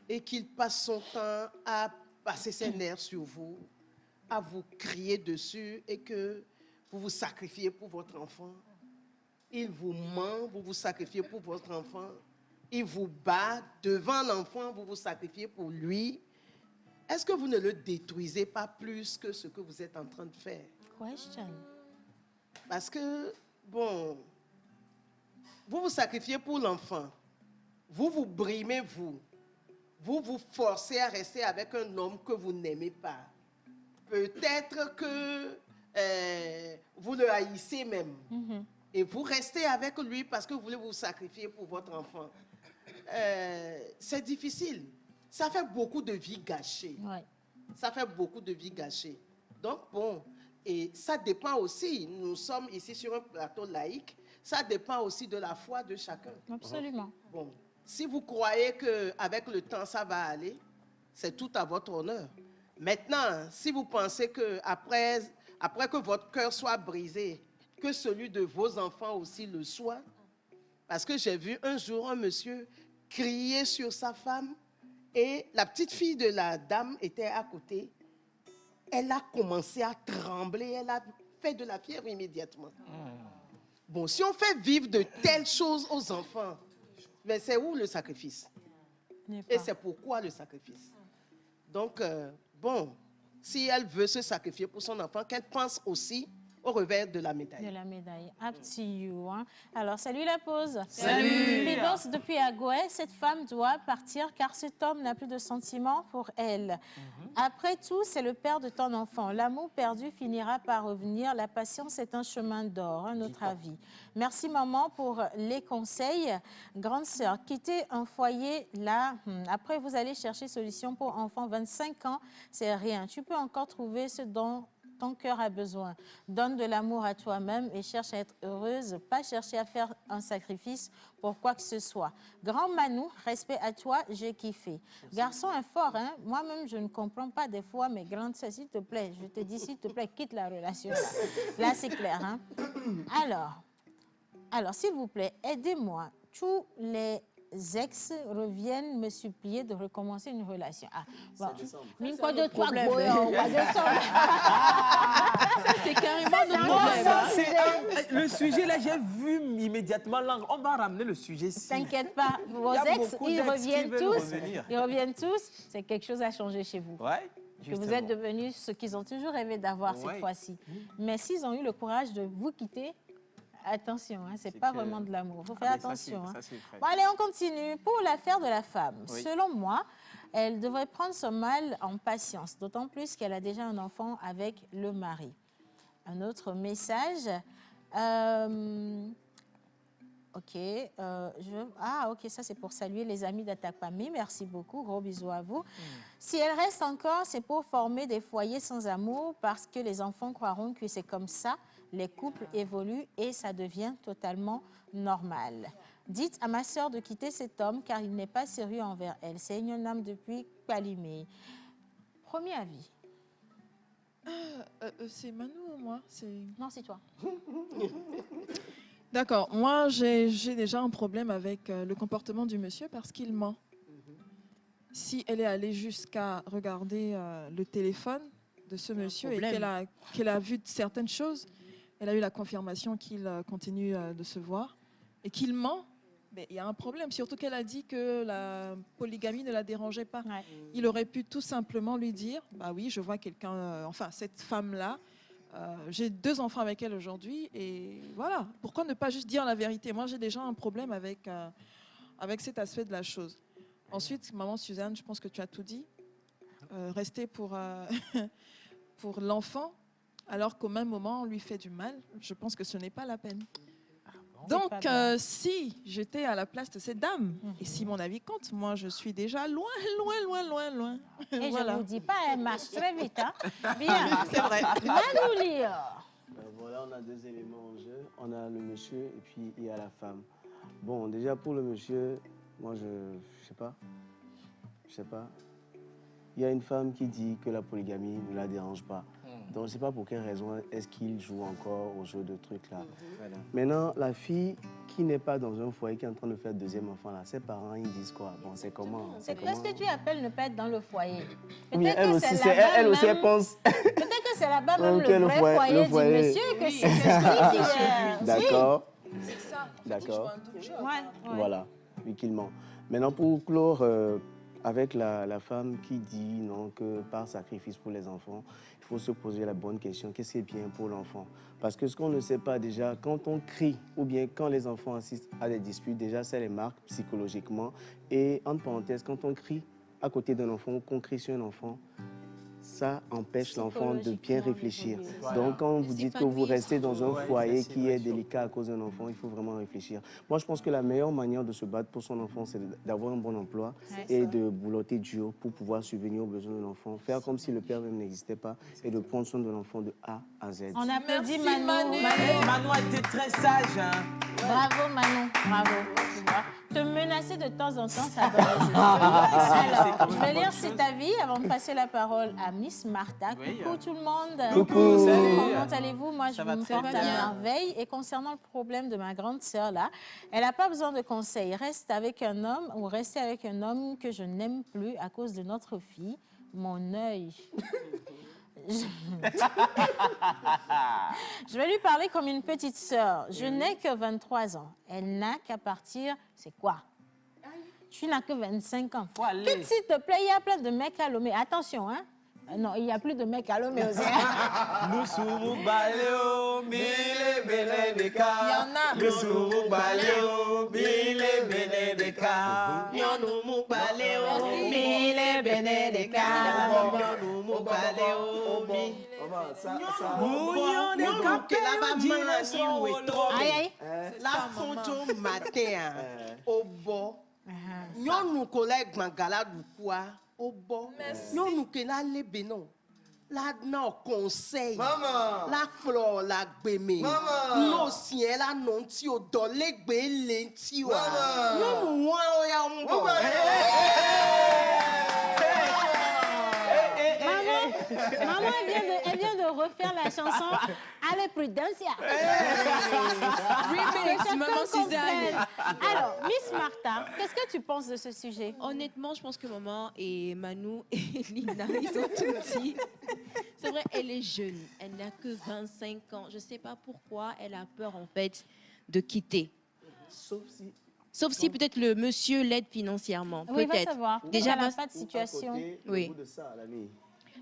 et qu'il passe son temps à passer ses nerfs sur vous, à vous crier dessus et que vous vous sacrifiez pour votre enfant, il vous ment, vous vous sacrifiez pour votre enfant, il vous bat devant l'enfant, vous vous sacrifiez pour lui. Est-ce que vous ne le détruisez pas plus que ce que vous êtes en train de faire? Question. Parce que, bon, vous vous sacrifiez pour l'enfant, vous vous brimez, vous vous forcez à rester avec un homme que vous n'aimez pas. Peut-être que vous le haïssez même. Et vous restez avec lui parce que vous voulez vous sacrifier pour votre enfant. C'est difficile. Ça fait beaucoup de vies gâchées. Ouais. Ça fait beaucoup de vies gâchées. Donc, bon, et ça dépend aussi, nous sommes ici sur un plateau laïque, ça dépend aussi de la foi de chacun. Absolument. Bon, si vous croyez qu'avec le temps, ça va aller, c'est tout à votre honneur. Maintenant, si vous pensez que après que votre cœur soit brisé, que celui de vos enfants aussi le soit, parce que j'ai vu un jour un monsieur crier sur sa femme et la petite fille de la dame était à côté. Elle a commencé à trembler, elle a fait de la fièvre immédiatement. Bon, si on fait vivre de telles choses aux enfants, mais c'est où le sacrifice? Et c'est pourquoi le sacrifice? Donc, bon, si elle veut se sacrifier pour son enfant, qu'elle pense aussi au revers de la médaille. De la médaille. Up to you. Hein. Alors, salut la pause. Salut. Midos depuis Agoué, cette femme doit partir car cet homme n'a plus de sentiments pour elle. Après tout, c'est le père de ton enfant. L'amour perdu finira par revenir. La patience est un chemin d'or, à notre avis. Merci maman pour les conseils. Grande sœur, quitter un foyer là, après vous allez chercher solution pour enfants 25 ans, c'est rien. Tu peux encore trouver ce dont ton cœur a besoin. Donne de l'amour à toi-même et cherche à être heureuse, pas chercher à faire un sacrifice pour quoi que ce soit. Grand Manou, respect à toi, j'ai kiffé. Garçon est fort, hein? Moi-même, je ne comprends pas des fois, mais grande sœur, s'il te plaît, je te dis, s'il te plaît, quitte la relation. Là, c'est clair, hein? Alors, s'il vous plaît, aidez-moi. Tous les ex reviennent me supplier de recommencer une relation. Ah, bon. Mine quoi de toi, ça, c'est carrément notre problème. Le sujet, là, j'ai vu immédiatement l'angle. On va ramener le sujet. T'inquiète pas, vos ex, ils reviennent tous. C'est quelque chose à changer chez vous. Ouais. Que vous êtes devenus ce qu'ils ont toujours rêvé d'avoir cette fois-ci. Mais s'ils ont eu le courage de vous quitter, attention, hein, c'est pas vraiment de l'amour. Il faut faire attention. Hein. Bon, allez, on continue. Pour l'affaire de la femme, selon moi, elle devrait prendre son mal en patience, d'autant plus qu'elle a déjà un enfant avec le mari. Un autre message. Ok, ça c'est pour saluer les amis d'Attaque Pami. Merci beaucoup, gros bisous à vous. Si elle reste encore, c'est pour former des foyers sans amour parce que les enfants croiront que c'est comme ça. Les couples évoluent et ça devient totalement normal. Dites à ma sœur de quitter cet homme car il n'est pas sérieux envers elle. C'est une âme depuis Palimé. Premier avis. C'est Manu ou moi? Non, c'est toi. D'accord. Moi, j'ai déjà un problème avec le comportement du monsieur parce qu'il ment. Si elle est allée jusqu'à regarder le téléphone de ce monsieur et qu'elle a vu certaines choses, elle a eu la confirmation qu'il continue de se voir et qu'il ment. Mais il y a un problème, surtout qu'elle a dit que la polygamie ne la dérangeait pas. Ouais. Il aurait pu tout simplement lui dire, bah oui, je vois quelqu'un, enfin cette femme-là, j'ai 2 enfants avec elle aujourd'hui et voilà. Pourquoi ne pas juste dire la vérité? Moi, j'ai déjà un problème avec cet aspect de la chose. Ensuite, maman Suzanne, je pense que tu as tout dit. Rester pour l'enfant, alors qu'au même moment, on lui fait du mal, je pense que ce n'est pas la peine. Donc, si j'étais à la place de cette dame, et si mon avis compte, moi, je suis déjà loin. Et voilà. je ne vous dis pas, elle marche très vite. Hein? Bien, c'est vrai. Manouli. Voilà, on a 2 éléments en jeu. On a le monsieur et puis il y a la femme. Bon, déjà pour le monsieur, moi, je sais pas. Il y a une femme qui dit que la polygamie ne la dérange pas. Donc, je ne sais pas pour quelle raison est-ce qu'il joue encore au jeu de trucs là. Voilà. Maintenant, la fille qui n'est pas dans un foyer, qui est en train de faire 2e enfant là, ses parents, ils disent quoi? Bon, c'est comment? Qu'est-ce que tu appelles ne pas être dans le foyer? Oui, elle aussi, elle pense. Peut-être que c'est là-bas même le vrai foyer du monsieur que c'est ce qu'il D'accord. C'est ça. D'accord. Ouais. Voilà, oui qu'il ment. Maintenant, pour clore avec la femme qui dit non, que par sacrifice pour les enfants, il faut se poser la bonne question, qu'est-ce qui est bien pour l'enfant? Parce que ce qu'on ne sait pas déjà, quand on crie ou bien quand les enfants assistent à des disputes, déjà ça les marque psychologiquement. Et entre parenthèses, quand on crie à côté d'un enfant ou qu'on crie sur un enfant, ça empêche l'enfant de bien réfléchir. Donc, quand vous dites que vous restez dans un foyer qui est délicat à cause d'un enfant, il faut vraiment réfléchir. Moi, je pense que la meilleure manière de se battre pour son enfant, c'est d'avoir un bon emploi et de boulotter dur pour pouvoir subvenir aux besoins de l'enfant. Faire comme si le père même n'existait pas et de prendre soin de l'enfant de A à Z. On applaudit Manu. Manu a été très sage. Hein. Bravo Manon, bravo. Tu vois. Te menacer de temps en temps, ça donne des effets. Alors, je vais lire cet avis avant de passer la parole à Miss Martha. Coucou tout le monde. Coucou, salut. Comment allez-vous? Moi, je me porte à merveille. Et concernant le problème de ma grande sœur, là, elle n'a pas besoin de conseils. Reste avec un homme ou rester avec un homme que je n'aime plus à cause de notre fille. Mon œil. Je vais lui parler comme une petite sœur. Je n'ai que 23 ans. Elle n'a qu'à partir... C'est quoi? Tu n'as que 25 ans. S'il te plaît, il y a plein de mecs à Lomé. Attention, hein? Non, il n'y a plus de mecs à Lomé aussi. Nous sommes baléo, mille benedeka. Il y en a. Nous sommes baléo, mille benedeka. Nous sommes baléo, mille benedeka. Nous sommes baléo, mille. La photo matin au bord. Nous collègues mangala du quoi au bord. Nous que la lebeno. La non conseil. La fleur la gbeme. Non sien la non ti o dole gbe lenti wa. Nous wa o ya mbo. Maman, elle vient de refaire la chanson Allez Prudencia. Remix, Maman Suzanne. Alors, Miss Martha, qu'est-ce que tu penses de ce sujet? Honnêtement, je pense que Maman et Manou et Lina, ils sont tout petits. C'est vrai, elle est jeune. Elle n'a que 25 ans. Je ne sais pas pourquoi elle a peur, en fait, de quitter. Sauf si peut-être le monsieur l'aide financièrement. Oui, peut-être. va savoir. Déjà, elle n'a pas de situation. Oui.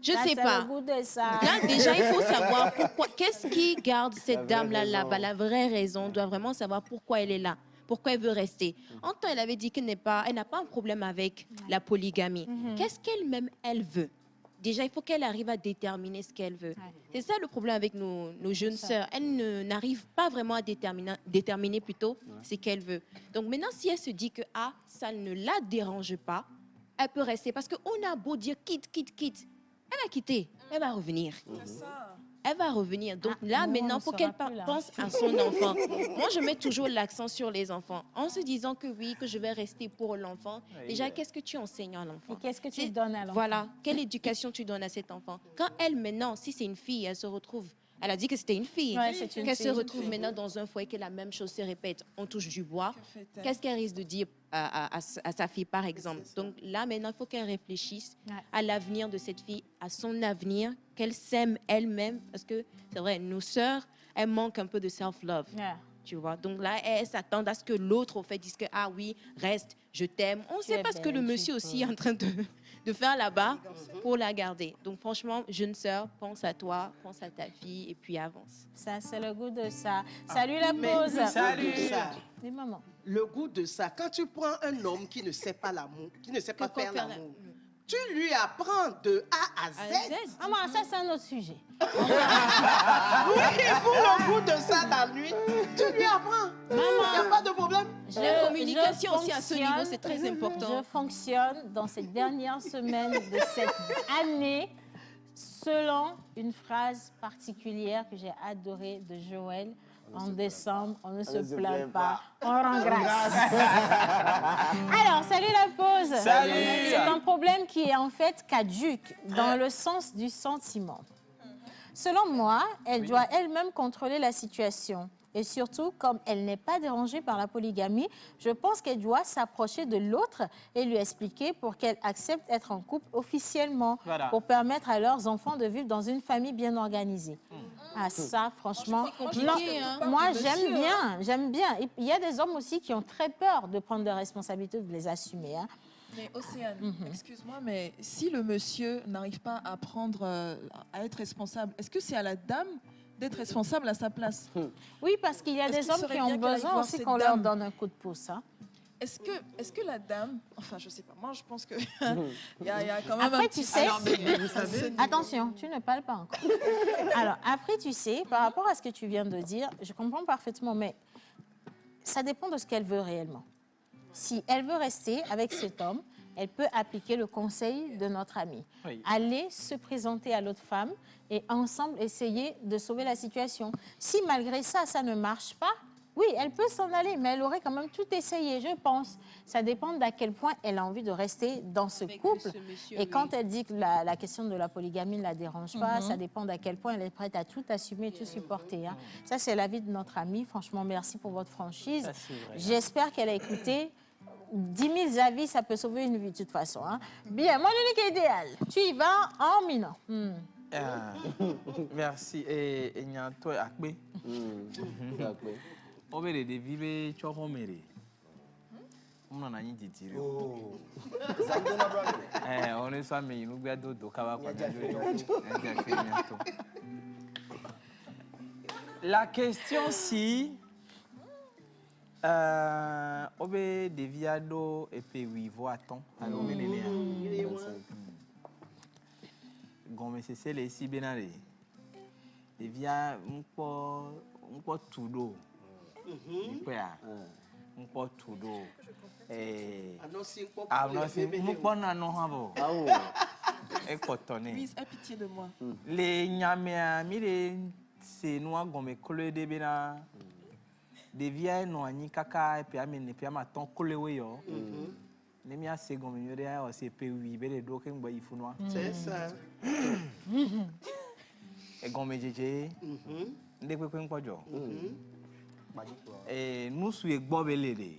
Je Ça, sais c'est pas. le goût de ça. Là, déjà, il faut savoir pourquoi. Qu'est-ce qui garde cette dame-là là-bas? La vraie raison. On doit vraiment savoir pourquoi elle est là. Pourquoi elle veut rester. En temps, elle avait dit qu'elle n'a pas un problème avec la polygamie. Qu'est-ce qu'elle-même, elle veut? Déjà, il faut qu'elle arrive à déterminer ce qu'elle veut. C'est ça le problème avec nos jeunes sœurs. Elles n'arrivent pas vraiment à déterminer plutôt ce qu'elle veut. Donc maintenant, si elle se dit que ça ne la dérange pas, elle peut rester. Parce qu'on a beau dire quitte. Elle va quitter, elle va revenir. Elle va revenir. Donc là, maintenant, il faut qu'elle pense à son enfant. Moi, je mets toujours l'accent sur les enfants. En se disant que oui, que je vais rester pour l'enfant. Déjà, qu'est-ce que tu enseignes à l'enfant? Et qu'est-ce que tu donnes à l'enfant? Voilà. Quelle éducation tu donnes à cet enfant? Quand elle, maintenant, si c'est une fille, elle se retrouve... Elle a dit que c'était une fille. Ouais, c'est une Qu'elle fille. se retrouve maintenant dans un foyer que la même chose se répète. On touche du bois. Qu'est-ce qu'elle risque de dire à sa fille, par exemple? Donc là, maintenant, il faut qu'elle réfléchisse à l'avenir de cette fille, à son avenir, qu'elle s'aime elle-même. Parce que c'est vrai, nos sœurs, elles manquent un peu de self-love. Tu vois? Donc là, elles s'attendent à ce que l'autre, au fait, dise que, ah oui, reste, je t'aime. On ne sait pas ce que le monsieur aussi est en train de faire là-bas pour la garder. Donc franchement, jeune sœur, pense à toi, pense à ta fille et puis avance. Ça, c'est le goût de ça. Salut la pause. Salut. Les mamans. Le goût de ça. Quand tu prends un homme qui ne sait pas l'amour, qui ne sait pas faire l'amour, tu lui apprends de A à Z. Maman, ça, c'est un autre sujet. Oui, pour le goût de ça la nuit, tu lui apprends. Maman, il n'y a pas de problème. La communication aussi à ce niveau, c'est très important. Je fonctionne dans ces dernières semaines de cette année selon une phrase particulière que j'ai adorée de Joël. En décembre, on ne se plaint pas, on rend grâce. Alors, salut la pause. Salut. C'est un problème qui est en fait caduque dans le sens du sentiment. Selon moi, elle doit elle-même contrôler la situation. Et surtout, comme elle n'est pas dérangée par la polygamie, je pense qu'elle doit s'approcher de l'autre et lui expliquer pour qu'elle accepte d'être en couple officiellement, pour permettre à leurs enfants de vivre dans une famille bien organisée. Ah ça, franchement, moi j'aime bien. Il y a des hommes aussi qui ont très peur de prendre des responsabilités, de les assumer. Hein. Mais Océane, excuse-moi, mais si le monsieur n'arrive pas à à être responsable, est-ce que c'est à la dame d'être responsable à sa place? Oui, parce qu'il y a des hommes qui ont besoin aussi qu'on leur donne un coup de pouce. Hein. Est-ce que la dame, enfin je sais pas, moi je pense que il y a quand même après, tu sais, attention, tu ne parles pas encore. Alors après, tu sais, par rapport à ce que tu viens de dire, je comprends parfaitement, mais ça dépend de ce qu'elle veut réellement. Si elle veut rester avec cet homme, elle peut appliquer le conseil de notre amie. Oui. Aller se présenter à l'autre femme et ensemble essayer de sauver la situation. Si malgré ça, ça ne marche pas, Oui, elle peut s'en aller, mais elle aurait quand même tout essayé, je pense. Ça dépend d'à quel point elle a envie de rester dans ce couple. Et quand elle dit que la question de la polygamie ne la dérange pas, ça dépend d'à quel point elle est prête à tout assumer, tout supporter. Hein. Ça, c'est l'avis de notre amie. Franchement, merci pour votre franchise. J'espère qu'elle a écouté. 10 000 avis, ça peut sauver une vie de toute façon. Hein. Bien, mon unique idéal, tu y vas en minant. Merci. Et il y a un toit à clé. On va les vivre sur le méré. On en a une petite. On est soit mais nous gardons d'autres la question si on va des viados et puis oui voir temps. Alors on est Gomme c'est les si benare. Des via un peu tout d'eau. Un peu tout d'eau. Pitié de moi. Les nyamia, c'est noir comme collé de bena. Des vieilles noani kaka et puis amène puis amaton collé yo. Nemia c'est comme une réa c'est PUI bele do ken boy funwa. C'est ça. Et comme jeje. Ndekwe kwen kwajo. Et nous sommes gbobelede.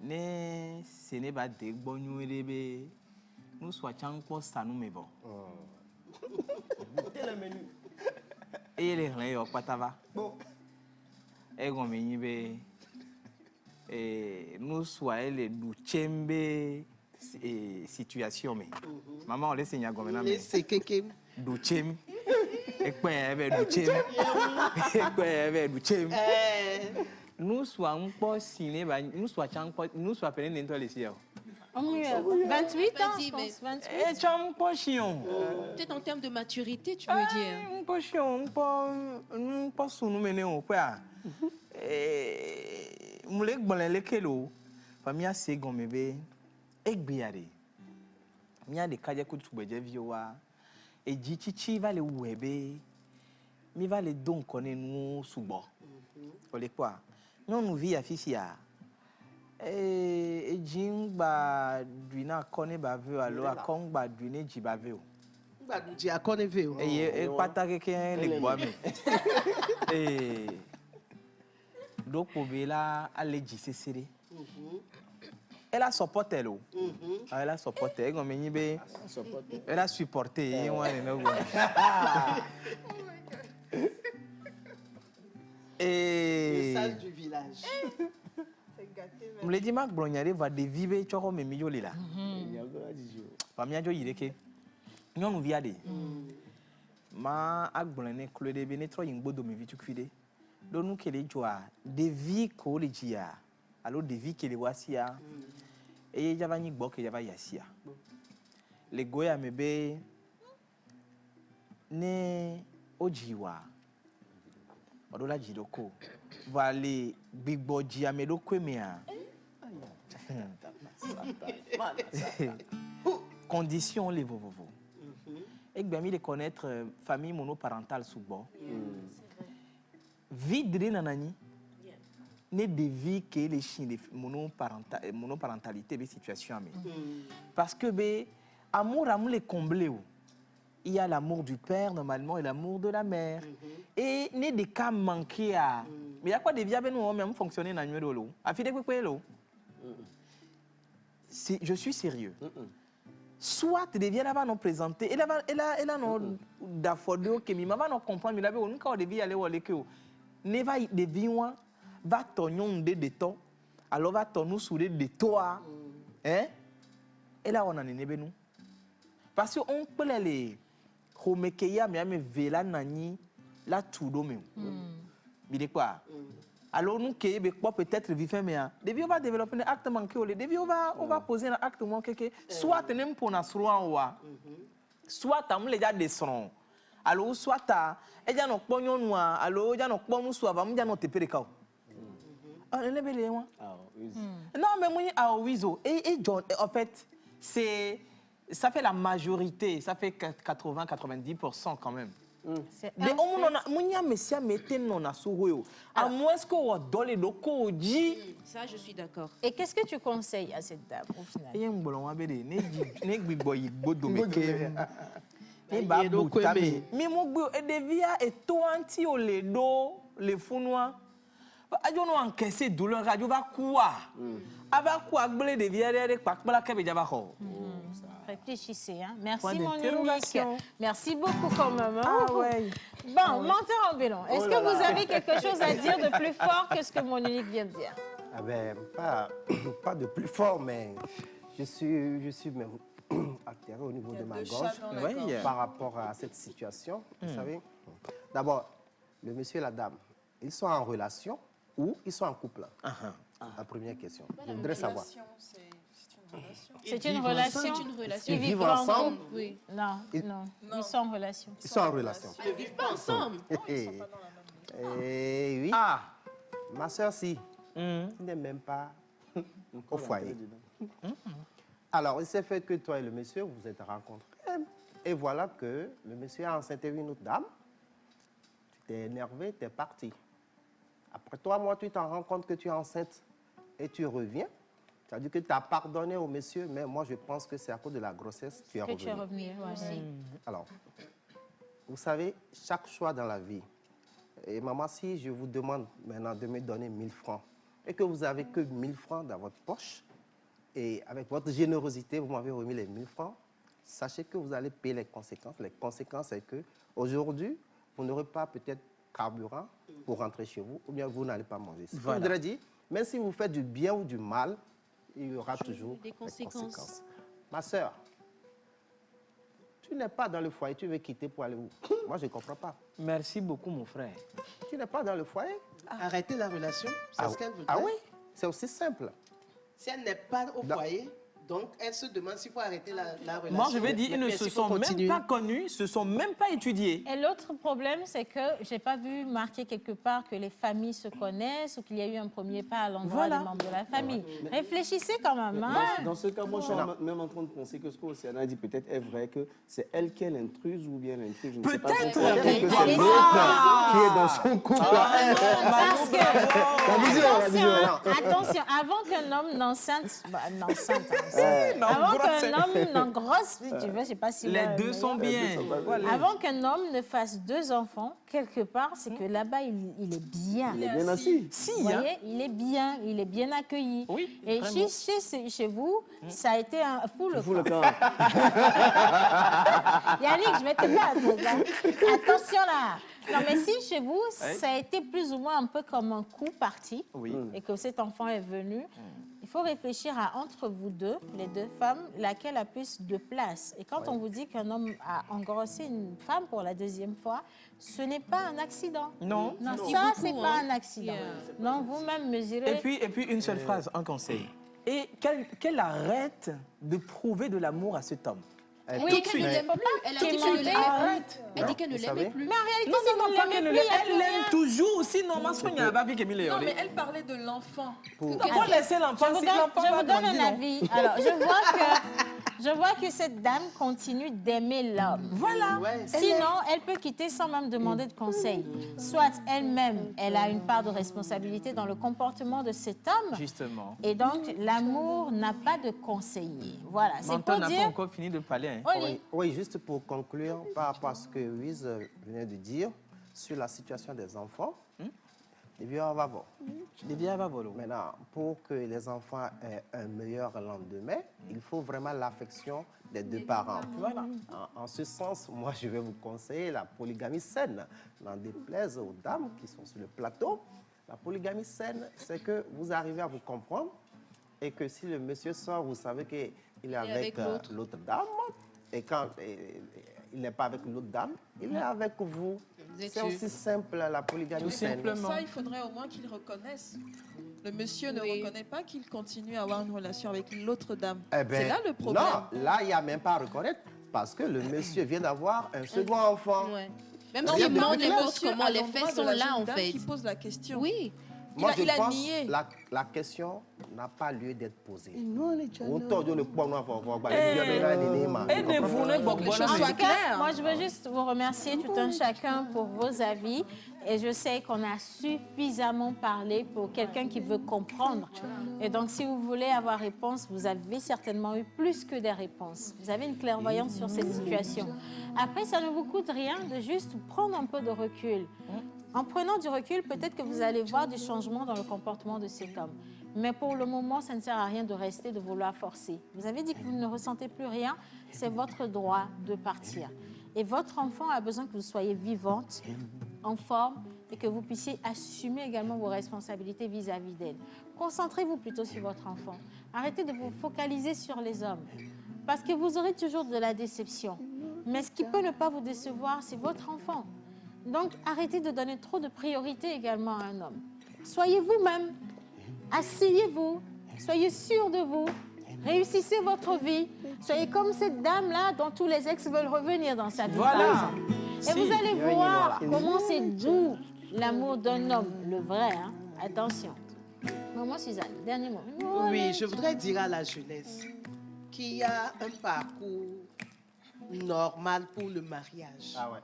Ne ce n'est pas de bonnuelebe. Nous sommes chanko sanumebo. Et les gens au patava. Et comme il nous sommes les douchembe situation mais. Maman on laisse signer comme ça. C'est quelque. Douchem. Nous sommes pas signés, nous sommes appelés n'importe les 28 ans, je pense. 28. Peut-être en termes de maturité, tu veux dire. Pas sous nous mener au père. Moulek bolé le kelo. Famille assez gommé. Ekbiare. Mia de kaja kutu beje viowa. Et Jichichi va le webe. Mi va le don connaître nous subo. Olé quoi? Nous vit à Fisia. Et Jimba duina connaît baveux alors à Kongba duine jibaveux. Bah du a connaît veu. Et pata quelqu'un les bois mais. Et donc pour là aller jisser. Elle a supporté l'eau. Elle a supporté. Elle a supporté. Et. Le sage du village. Je me dis que Blognare va vivre sur mes milieux là. Pas bien jouer que. Nous nous viade. Ma Agblane Claude Benetro Yingbo de mes vies cuidées. Donc nous qui les joie des vies collégia. Alors des vies qui les voici. Et il y avait ni bok et il y avait yasia. Les goya mebe ne ojiwa. Odola jidoko. Vale big boji amedo kwemea. Conditions les vovovo. Et bien mis de connaître famille monoparentale sous bon. Vide nanani. Ne de vie que les chiens de monoparentalité des situations parce que amour les combler il y a l'amour du père normalement et l'amour de la mère et ne des cas manqués à mais il y a quoi des viables nous même fonctionner dans numéro l'eau à fide quoi l'eau je suis sérieux soit des viables là-bas nous présenter et là non d'afforder que mi va nous comprendre mais là on quand des viables aller que ne va des viables va ton de toi, alors va ton souder de toi. Hein? Et là, on en est nous. Parce qu'on peut les homekeya, mais vela nani, la tout domaine. Mais quoi? Alors, nous, qui peut-être vivre, mais on va développer un acte manqué, on va poser un acte manqué, soit tu pour soit tu les gens descendent. Alors, soit tu as un pognon noir, alors tu as un pognon soit, tu as un télécao. Non, mais moi, et John, en fait, ça fait la majorité, ça fait 80-90% quand même. De on a munya mesia meten non na suhoyo. À moins que on donne le doko dit. Ça je suis d'accord. Et qu'est-ce que tu conseilles à cette dame au final? Il y a un bolon abede ne gbiboyi bodomeke. Et ba boutami. Mais mo gbo e devia e to anti o le do le funwa. Ajo no encaisser douleur radio va quoi? Ava quoi gbele devia re pakpala kebe jaba ho. Réfléchissez, hein. Merci Monique. Merci beaucoup quand même. Hein. Ah ouais. Bon, menteur en bélon, est-ce que vous avez quelque chose à dire de plus fort que ce que Monique vient de dire? Ah ben, pas de plus fort, mais je suis même altéré au niveau de ma gorge par rapport à cette situation. Vous savez, d'abord, le monsieur et la dame, ils sont en relation ou ils sont en couple? La première question. Je voudrais savoir. C'est une relation. Ils vivent ensemble? Oui. Non, non. Ils sont en relation. Ils sont en relation. Ils ne vivent pas ensemble. Eh oui. Ah. Ma soeur, si. Il n'est même pas au foyer. Alors, il s'est fait que toi et le monsieur, vous vous êtes rencontrés. Et voilà que le monsieur a enceinté une autre dame. Tu t'es énervé, tu es parti. Après 3 mois, tu t'en rends compte que tu es enceinte et tu reviens. C'est-à-dire que tu as pardonné au monsieur, mais moi, je pense que c'est à cause de la grossesse que tu es revenu. Tu es revenu, aussi. Alors, vous savez, chaque choix dans la vie. Et maman, si je vous demande maintenant de me donner 1000 francs et que vous n'avez que 1000 francs dans votre poche, et avec votre générosité, vous m'avez remis les 1000 francs, sachez que vous allez payer les conséquences. Les conséquences, c'est que aujourd'hui, vous n'aurez pas peut-être carburant pour rentrer chez vous, ou bien vous n'allez pas manger. Ce que je voudrais dire, même si vous faites du bien ou du mal, il y aura toujours des conséquences. Ma soeur, tu n'es pas dans le foyer, tu veux quitter pour aller où? Moi, je ne comprends pas. Merci beaucoup, mon frère. Tu n'es pas dans le foyer? Arrêter la relation, c'est ce qu'elle voudrait. Ah oui, c'est aussi simple. Si elle n'est pas au foyer, donc elle se demande s'il faut arrêter la relation. Moi, je vais dire, ils ne se sont même pas connus, ils se sont même pas étudiés. Et l'autre problème, c'est que je n'ai pas vu marquer quelque part que les familles se connaissent ou qu'il y a eu un premier pas à l'endroit des membres de la famille. Réfléchissez quand même. Hein? Dans ce cas, moi, je suis même en train de penser que ce qu'Océana a dit peut-être est vrai, que c'est elle qui est l'intruse ou bien l'intruse. Je ne sais pas. Peut-être que c'est l'autre qui est dans son couple. Attention, avant qu'un homme n'enceinte, avant qu'un homme n'engrosse, si tu veux, je ne sais pas si... Les deux sont bien. Avant qu'un homme ne fasse 2 enfants, quelque part, c'est que là-bas, il est bien. Il est bien assis. Vous voyez, il est bien accueilli. Oui, et chez vous, ça a été un fou le camp. Yannick, je vais te battre. Attention là. Non, mais si chez vous, ça a été plus ou moins un peu comme un coup parti et que cet enfant est venu, il faut réfléchir à, entre vous deux, les deux femmes, laquelle a plus de place. Et quand on vous dit qu'un homme a engrossé une femme pour la 2e fois, ce n'est pas un accident. Non. Non, ça, c'est pas un accident. Non, vous-même mesurez... Et puis une seule phrase, un conseil. Et qu'elle arrête de prouver de l'amour à cet homme. Oui, qu'elle ne l'aime plus. Elle a dit qu'elle ne l'aimait plus. Elle dit qu'elle ne l'aimait plus. Mais en réalité, c'est non, elle l'aime toujours. Sinon, non, mais elle parlait de l'enfant. Pourquoi laisser l'enfant? Je vous donne un avis. Alors, je vois que cette dame continue d'aimer l'homme. Voilà. Sinon, elle peut quitter sans même demander de conseil. Soit elle-même, elle a une part de responsabilité dans le comportement de cet homme. Justement. Et donc, l'amour n'a pas de conseiller. Voilà, c'est pour dire... n'a pas encore fini de parler. Oui, juste pour conclure par rapport à ce que Louise venait de dire sur la situation des enfants. Maintenant, pour que les enfants aient un meilleur lendemain, il faut vraiment l'affection des deux parents. Voilà. En ce sens, moi, je vais vous conseiller la polygamie saine. N'en déplaise aux dames qui sont sur le plateau. La polygamie saine, c'est que vous arrivez à vous comprendre et que si le monsieur sort, vous savez qu'il est avec l'autre dame. Et quand il n'est pas avec l'autre dame, il est avec vous. C'est aussi simple, la polygamie. Simplement. Ça, il faudrait au moins qu'il reconnaisse. Le monsieur ne reconnaît pas qu'il continue à avoir une relation avec l'autre dame. C'est là le problème. Non, là, il n'y a même pas à reconnaître parce que le monsieur vient d'avoir un second enfant. Même s'il ment n'importe comment, les faits sont là, en fait. Qui pose la question. Oui. Moi, je pense nié. la question n'a pas lieu d'être posée. Non, les On tord le poids noir, Moi, je veux juste vous remercier tout un chacun pour vos avis. Et je sais qu'on a suffisamment parlé pour quelqu'un qui veut comprendre. Et donc, si vous voulez avoir réponse, vous avez certainement eu plus que des réponses. Vous avez une clairvoyance sur cette situation. Après, ça ne vous coûte rien de juste prendre un peu de recul. En prenant du recul, peut-être que vous allez voir du changement dans le comportement de cet homme. Mais pour le moment, ça ne sert à rien de rester, de vouloir forcer. Vous avez dit que vous ne ressentez plus rien, c'est votre droit de partir. Et votre enfant a besoin que vous soyez vivante, en forme, et que vous puissiez assumer également vos responsabilités vis-à-vis d'elle. Concentrez-vous plutôt sur votre enfant. Arrêtez de vous focaliser sur les hommes. Parce que vous aurez toujours de la déception. Mais ce qui peut ne pas vous décevoir, c'est votre enfant. Donc, arrêtez de donner trop de priorité également à un homme. Soyez vous-même. Asseyez-vous. Soyez sûr de vous. Réussissez votre vie. Soyez comme cette dame-là dont tous les ex veulent revenir dans sa vie. Voilà. Et vous allez voir comment c'est doux l'amour d'un homme, le vrai. Hein? Attention. Maman Suzanne, dernier mot. Oui, je voudrais dire à la jeunesse qu'il y a un parcours normal pour le mariage. Ah ouais.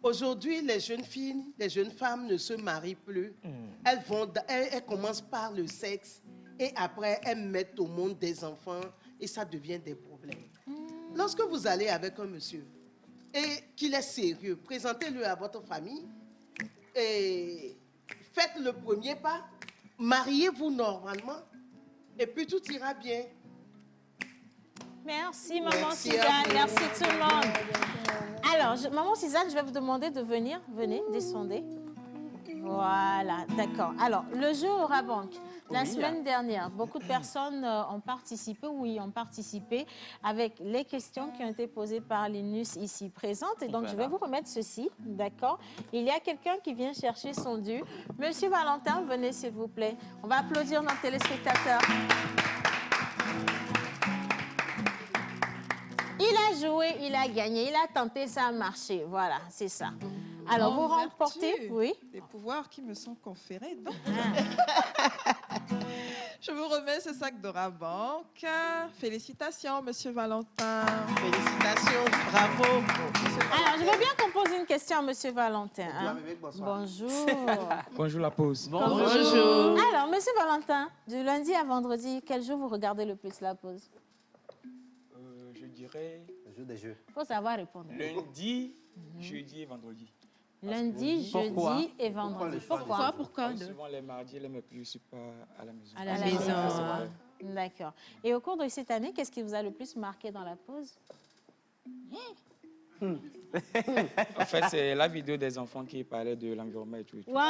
Aujourd'hui, les jeunes filles, les jeunes femmes ne se marient plus. Elles commencent par le sexe et après, elles mettent au monde des enfants et ça devient des problèmes. Lorsque vous allez avec un monsieur et qu'il est sérieux, présentez-le à votre famille et faites le premier pas, mariez-vous normalement et puis tout ira bien. Merci, Maman Suzanne. Merci tout le monde. Alors, Maman Suzanne, je vais vous demander de venir. Venez, descendez. Voilà, d'accord. Alors, le jeu Aura Banque. La semaine dernière, beaucoup de personnes ont participé, avec les questions qui ont été posées par l'INUS ici présente. Et donc, je vais vous remettre ceci, d'accord? Il y a quelqu'un qui vient chercher son dû. Monsieur Valentin, venez s'il vous plaît. On va applaudir nos téléspectateurs. Il a joué, il a gagné, il a tenté, ça a marché. Voilà, c'est ça. Alors, vous remportez, des pouvoirs qui me sont conférés. Donc, je vous remets ce sac d'Aura Banque. Félicitations, Monsieur Valentin. Félicitations, bravo. Alors, je veux bien qu'on pose une question à Monsieur Valentin. Hein? Bonjour. Bonjour la pause. Bonjour. Alors, Monsieur Valentin, du lundi à vendredi, quel jour vous regardez le plus la pause? Je dirais... Le jour des jeux. Il faut savoir répondre. Lundi, jeudi et vendredi. Lundi, jeudi et vendredi. Pourquoi? Souvent les mardis et les mercredis, je ne suis pas à la maison. À la maison. D'accord. Et au cours de cette année, qu'est-ce qui vous a le plus marqué dans la pause? En fait, c'est la vidéo des enfants qui parlaient de l'environnement et tout. Wow!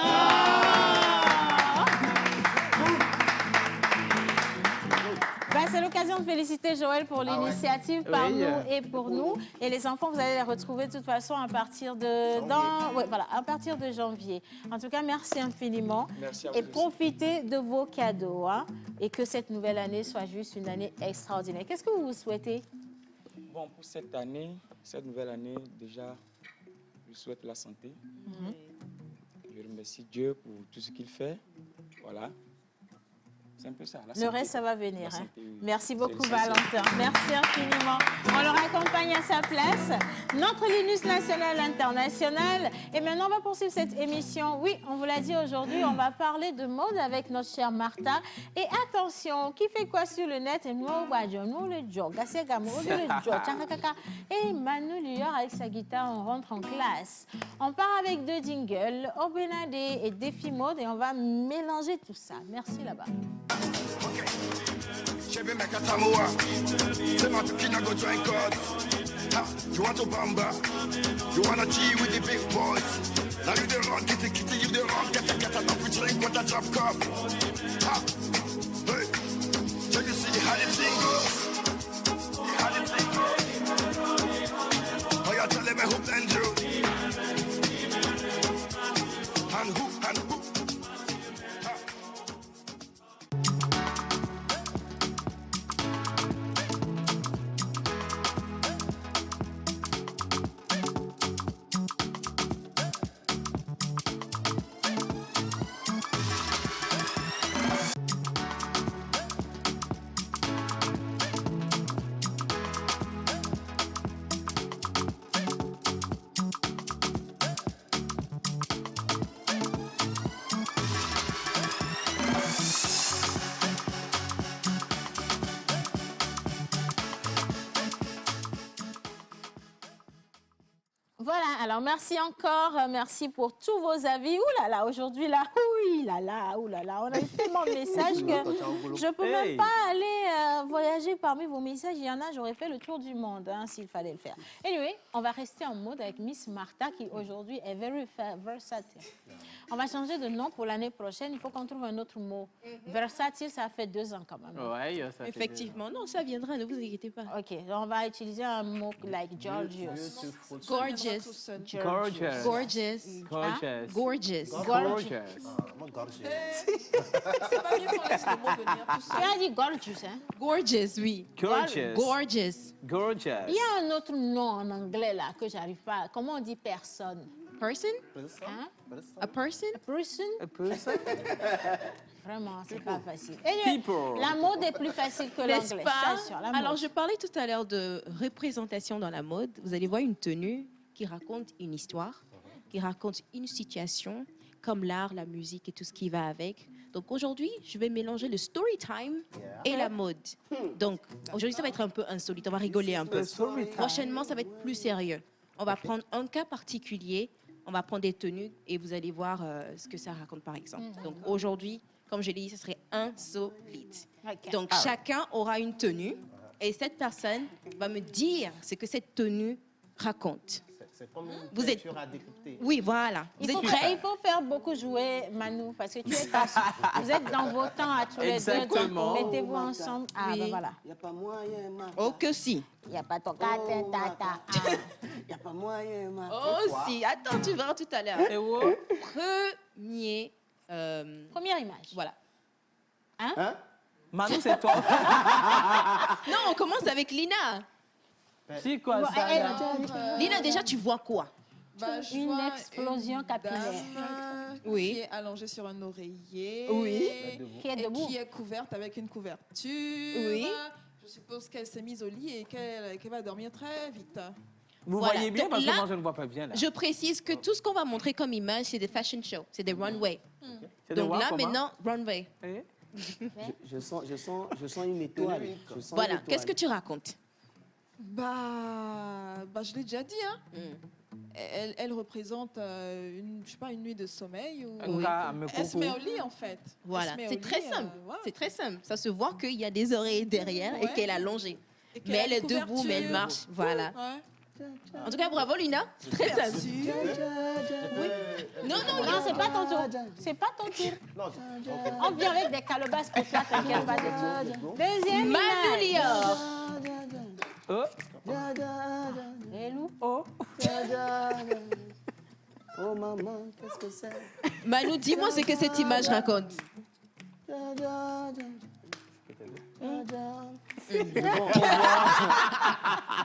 Ben, c'est l'occasion de féliciter Joël pour l'initiative par nous et pour nous. Et les enfants, vous allez les retrouver de toute façon à partir de, à partir de janvier. En tout cas, merci infiniment. Merci à vous. Et profitez de vos cadeaux. Hein, et que cette nouvelle année soit juste une année extraordinaire. Qu'est-ce que vous vous souhaitez? Bon, pour cette année, cette nouvelle année, déjà, je souhaite la santé. Je remercie Dieu pour tout ce qu'il fait. Voilà. C'est un peu ça. Le reste, ça va venir. Hein. Merci beaucoup, Valentin. Merci infiniment. On le raccompagne à sa place. Notre Linus national international. Et maintenant, on va poursuivre cette émission. Oui, on vous l'a dit aujourd'hui, on va parler de mode avec notre chère Martha. Et attention, qui fait quoi sur le net? Et nous, le jog. Et Manu Lior, avec sa guitare, on rentre en classe. On part avec deux jingles, Obenade et Défi Mode. Et on va mélanger tout ça. Merci là-bas. Chevy make a Samoa. Say my picking, I go drink God. You want to bamba? You wanna G with the big boys? Now you the wrong, kitty, you the wrong. Get a up, we drink with a drop cup. Hey, so you see how the thing goes? How the thing goes? Oh, you tell me who and you. And who? Alors, merci encore. Merci pour tous vos avis. Ouh là là, aujourd'hui, là, oui, là là, ouh là là. On a eu tellement de messages que je ne peux même pas aller voyager parmi vos messages. Il y en a, j'aurais fait le tour du monde hein, s'il fallait le faire. Anyway, on va rester en mode avec Miss Martha qui aujourd'hui est very versatile. On va changer de nom pour l'année prochaine. Il faut qu'on trouve un autre mot. Versatile, ça fait 2 ans quand même. Ouais, ça fait Effectivement, non, ça viendra, ne vous inquiétez pas. OK, on va utiliser un mot like gorgeous. Gorgeous. Gorgeous. Gorgeous. Gorgeous. Gorgeous. Gorgeous. C'est pas mieux qu'on laisse le mot venir tout seul. Tu as dit gorgeous, hein? Gorgeous, oui. Gorgeous. Gorgeous. Gorgeous. Il y a un autre nom en anglais là que j'arrive pas. Comment on dit personne? Person? Hein? A person? A person? A person? Vraiment, c'est pas facile. Anyway, People. la mode est plus facile que N'est-ce l'anglais. pas? je t'assure, la Alors, mode. je parlais tout à l'heure de représentation dans la mode. Vous allez voir une tenue qui raconte une histoire, qui raconte une situation, comme l'art, la musique et tout ce qui va avec. Donc, aujourd'hui, je vais mélanger le story time et la mode. Donc, aujourd'hui, ça va être un peu insolite. On va rigoler un peu. Prochainement, ça va être plus sérieux. On va prendre un cas particulier. On va prendre des tenues et vous allez voir ce que ça raconte, par exemple. Donc, aujourd'hui, comme je l'ai dit, ce serait insolite. Donc, chacun aura une tenue et cette personne va me dire ce que cette tenue raconte. C'est comme une Vous êtes... peinture à décrypter. Oui, voilà. Vous êtes Il prêts? faut faire beaucoup jouer Manu parce que tu es pas... Vous êtes dans vos temps à tous les deux. Exactement. Donc, mettez-vous ensemble. Ah, Oui. ben voilà. Il n'y a pas moyen, ma. Oh, que si. Il n'y a pas ton tata. Il n'y a pas moyen, ma. Oh, si. Attends, tu verras tout à l'heure. Et wow. Premier... Première image. Voilà. Hein? Manu, c'est toi. Non, on commence avec Lina. C'est quoi ça? Lina, déjà, tu vois quoi? Bah, je Une vois explosion une capillaire. dame Oui. qui est allongée sur un oreiller. Oui. Qui est Et debout. qui est couverte avec une couverture. Oui. Je suppose qu'elle s'est mise au lit et qu'elle va dormir très vite. Vous Voilà. voyez bien Donc parce là, que moi, je ne vois pas bien là. Je précise que tout ce qu'on va montrer comme image, c'est des fashion shows, c'est des runways. C'est de Donc voir là, comment? maintenant, runway. Eh? Je sens une étoile. Je sens Voilà. une étoile. Qu'est-ce que tu racontes? Bah, je l'ai déjà dit, hein. Elle représente je sais pas, une nuit de sommeil. Ou... Un gars à me Elle se coucou. met au lit, en fait. Voilà. Elle se met C'est au très lit, simple. voilà. C'est très simple. Ça se voit qu'il y a des oreilles derrière et Ouais. qu'elle est allongée. Et qu'elle Mais a elle une est debout, mais elle couverture. marche. Voilà. Ouais. En tout cas, bravo, Lina. Très simple. Non, non, Non, c'est pas ton tour. C'est pas ton tour. On vient avec des calebasses pour toi, t'inquiète pas de tout. Deuxième Manu image. Lior. Oh. Hello. Oh. Oh maman, qu'est-ce que c'est? Manu, dis-moi ce que cette image raconte.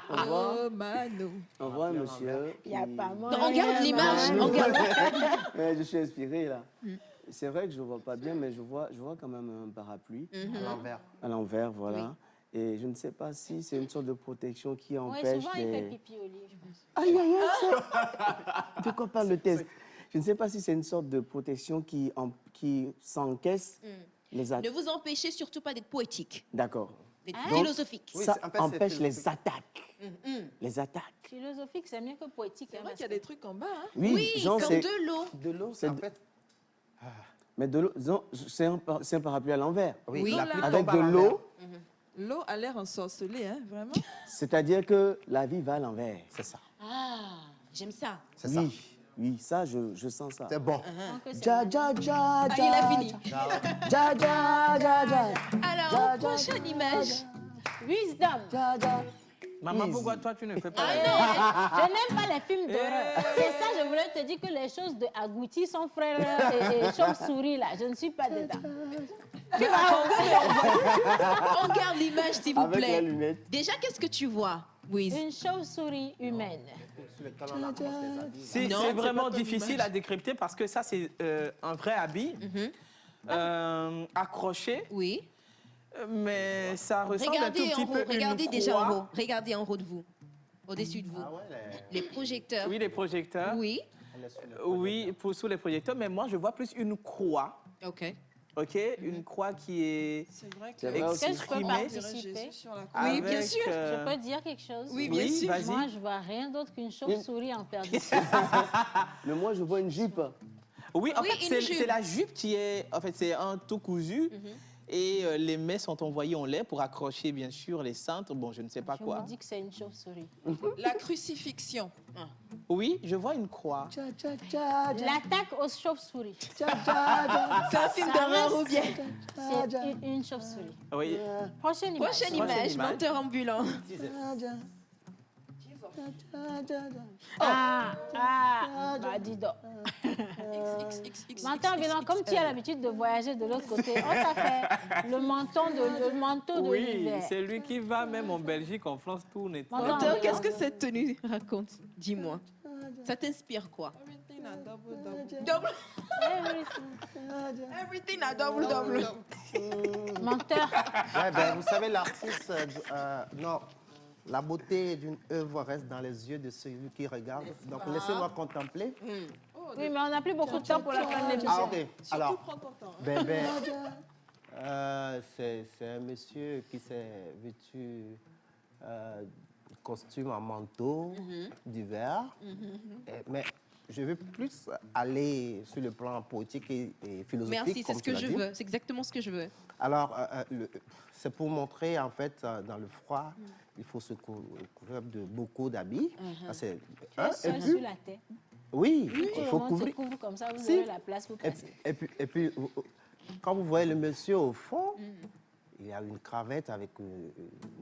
Oh, Manu. On voit un monsieur. Il n'y a pas Non, on garde l'image. On garde. Ouais, je suis inspiré là. C'est vrai que je ne vois pas bien, mais je vois quand même un parapluie. À l'envers. À l'envers, voilà. Et je ne sais pas si c'est une sorte de protection qui Oui, empêche souvent, il fait les... pipi au lit, je pense. Aïe, aïe, aïe. De quoi parle le test? Je ne sais pas si c'est une sorte de protection qui s'encaisse les Ne attaques. vous empêchez surtout pas d'être poétique, D'accord. d'être Donc, philosophique. Oui, ça c'est- en fait, c'est empêche les philosophique. attaques. Les attaques. Philosophique, c'est mieux que poétique. C'est hein, vrai parce qu'il y a des trucs en bas, hein. Oui, genre, comme c'est de l'eau. De l'eau, c'est en fait... Mais de l'eau, disons, c'est un parapluie à l'envers. Oui, la pluie Avec tombe à de l'envers. l'eau, L'eau a l'air ensorcelée, hein, vraiment. c'est-à-dire que la vie va à l'envers. C'est ça. Ah, j'aime ça. C'est ça. Oui, oui, ça, je sens ça. C'est bon. Ja, ja, ja, Ah, ja, il a fini. ja, ja, ja, ja. Alors, prochaine image. Wisdom. Ja, ja. Maman, pourquoi toi, tu ne fais pas Ah la- non, je n'aime pas les films d'horreur. C'est ça, je voulais te dire que les choses de Agouti, son frère et chauve-souris, là, je ne suis pas dedans. On garde l'image, s'il vous Avec la plaît. lunette. Déjà, qu'est-ce que tu vois, Wiz? Une chauve-souris humaine. C'est Non, c'est c'est vraiment pas ton difficile image. à décrypter parce que ça, c'est un vrai habit accroché, Oui. mais ça ressemble un tout Regardez petit en haut, peu à regardez une déjà en croix. haut. Regardez en haut de vous, au-dessus de vous. Ah ouais, Les projecteurs. Oui, les projecteurs. Oui. Oui, sous les projecteurs, mais moi, je vois plus une croix. OK. Ok, une croix qui est. C'est vrai C'est vrai aussi. Est-ce que je peux participer? Oui, bien Avec, sûr. Je peux dire quelque chose? Oui, bien sûr. vas-y. Moi, je vois rien d'autre qu'une chauve-souris en perdition. Mais moi, je vois une jupe. Oui, en Oui, fait, une jupe. c'est la jupe qui est. En fait, c'est un tout cousu. Et les mains sont envoyées en lait pour accrocher, bien sûr, les cintres. Bon, je ne sais pas Je quoi. me dis que c'est une chauve-souris. La crucifixion. Oui, je vois une croix. L'attaque aux chauves-souris. C'est un film d'horreur ou bien? C'est une chauve-souris. Oui. Prochaine image. Prochaine image, menteur ambulant. Bah dis donc. Menton ambulant, comme tu as l'habitude de voyager de l'autre côté, on t'a fait le manteau de Oui, l'hiver. c'est lui qui va même en Belgique, en France, tourner. Menteur, qu'est-ce que cette tenue raconte? Dis-moi. Ça t'inspire quoi? Double. Everything a double. Menteur. Ouais, ben, vous savez, l'artiste, non, la beauté d'une œuvre reste dans les yeux de celui qui regarde. Donc, laissez-moi contempler. Oui, mais on n'a plus beaucoup de temps pour la fin de l'émission. Ah, ok. Alors, Prends ton temps. c'est un monsieur qui s'est vêtu costume en manteau d'hiver. Mais je veux plus aller sur le plan poétique et philosophique. Merci, c'est comme ce que tu l'as je dit. veux. C'est exactement ce que je veux. Alors, c'est pour montrer, en fait, dans le froid, il faut se couvrir de beaucoup d'habits. Ça, c'est Tu es seul sur la tête. Oui, Oui, il faut on couvrir. se couvre comme ça, vous Si. aurez la place pour passer. Et puis, quand vous voyez le monsieur au fond, il a une cravate avec une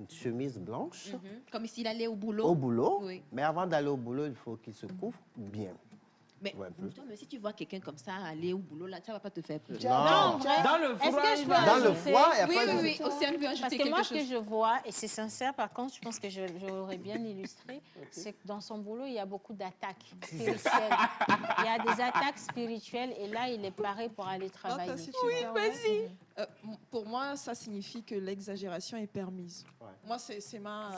chemise blanche. Comme s'il allait au boulot. Au boulot. Oui. Mais avant d'aller au boulot, il faut qu'il se couvre bien. Mais, Ouais, un peu. toi, mais si tu vois quelqu'un comme ça aller au boulot, là, ça va pas te faire peur. Non, vrai. Dans le froid, Est-ce que je il peux va- Dans le ajouter- froid, il y a Oui, pas oui, de... oui. Océane veut ajouter Parce que quelque moi, ce chose. que je vois, et c'est sincère, par contre, je pense que je l'aurais bien illustré, c'est que dans son boulot, il y a beaucoup d'attaques spirituelles. Il y a des attaques spirituelles, et là, il est paré pour aller travailler. Oui, vas-y. Pour moi, ça signifie que l'exagération est permise. Ouais. Moi, c'est ma...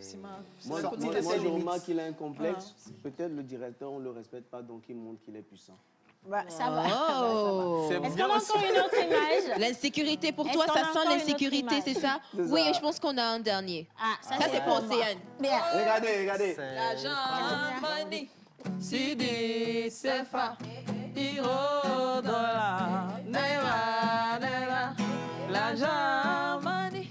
c'est ma... c'est Moi, la moi, politique. moi, je remarque qu'il a un complexe. Peut-être le directeur, on ne le respecte pas, donc il montre qu'il est puissant. Bah, ça va. Oh. Est-ce qu'on a encore une autre image? L'insécurité, pour Est-ce toi, qu'on ça a sent encore une autre l'insécurité, image? c'est ça? C'est Oui, ça. je pense qu'on a un dernier. Ah, Ça, c'est pour Océane. Bien. Regardez, regardez. La Germanie, Sidi, Sefa, Hiro dollar, naira, naira. La Germanie,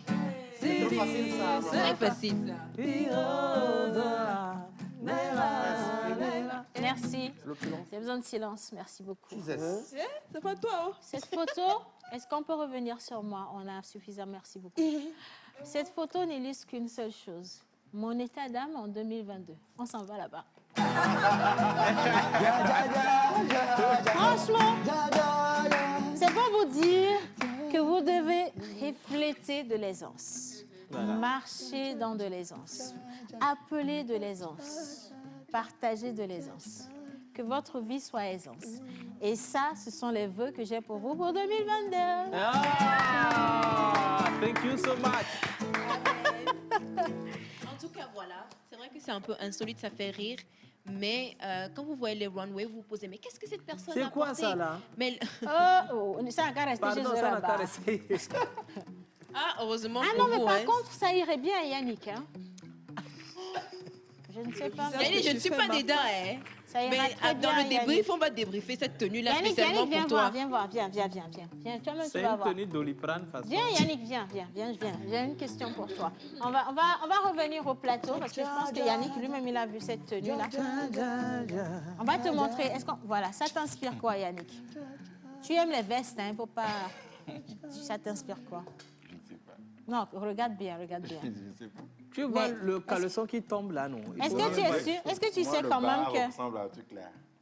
C'est trop facile, ça. Très facile, ça. Hiro dollar, naira, naira. Merci. J'ai besoin de silence. Merci beaucoup. c'est pas toi, oh. Cette photo, est-ce qu'on peut revenir sur moi? On a suffisamment. Merci beaucoup. Cette photo n'illustre qu'une seule chose. Mon état d'âme en 2022. On s'en va là-bas. Franchement, c'est pour vous dire que vous devez refléter de l'aisance. Marcher dans de l'aisance. Appeler de l'aisance. Partager de l'aisance. Que votre vie soit aisance. Et ça, ce sont les vœux que j'ai pour vous pour 2022. Ah, thank you so much. En tout cas, voilà. C'est vrai que c'est un peu insolite, ça fait rire. Mais quand vous voyez les runways, vous vous posez, mais qu'est-ce que cette personne a C'est quoi porté? ça, là? Mais... Oh, ça n'a qu'à rester chez Pardon, eux ça n'a là-bas. qu'à rester. Ah, heureusement Ah pour non, mais vous. par hein. contre, ça irait bien à Yannick. Hein? Je ne sais pas. Yannick, je ne suis pas dedans, hein. Ça ira Mais très bien, dans le débrief, Yannick. on va débriefer cette tenue-là Yannick, spécialement Yannick, viens pour voir, toi. viens voir, viens. Viens, toi-même, tu C'est vas une voir. tenue d'Oliprane façon. Viens, Yannick, viens. J'ai une question pour toi. On va revenir au plateau parce que je pense que Yannick lui-même, il a vu cette tenue-là. On va te montrer. Voilà, ça t'inspire quoi, Yannick? Tu aimes les vestes, hein, faut pas... Ça t'inspire quoi? Je ne sais pas. Non, regarde bien. Je ne sais pas. Tu vois Mais le caleçon qui tombe là, non? Est-ce que tu es sûr? Est-ce que tu sais quand même Ça que... ressemble à un truc là,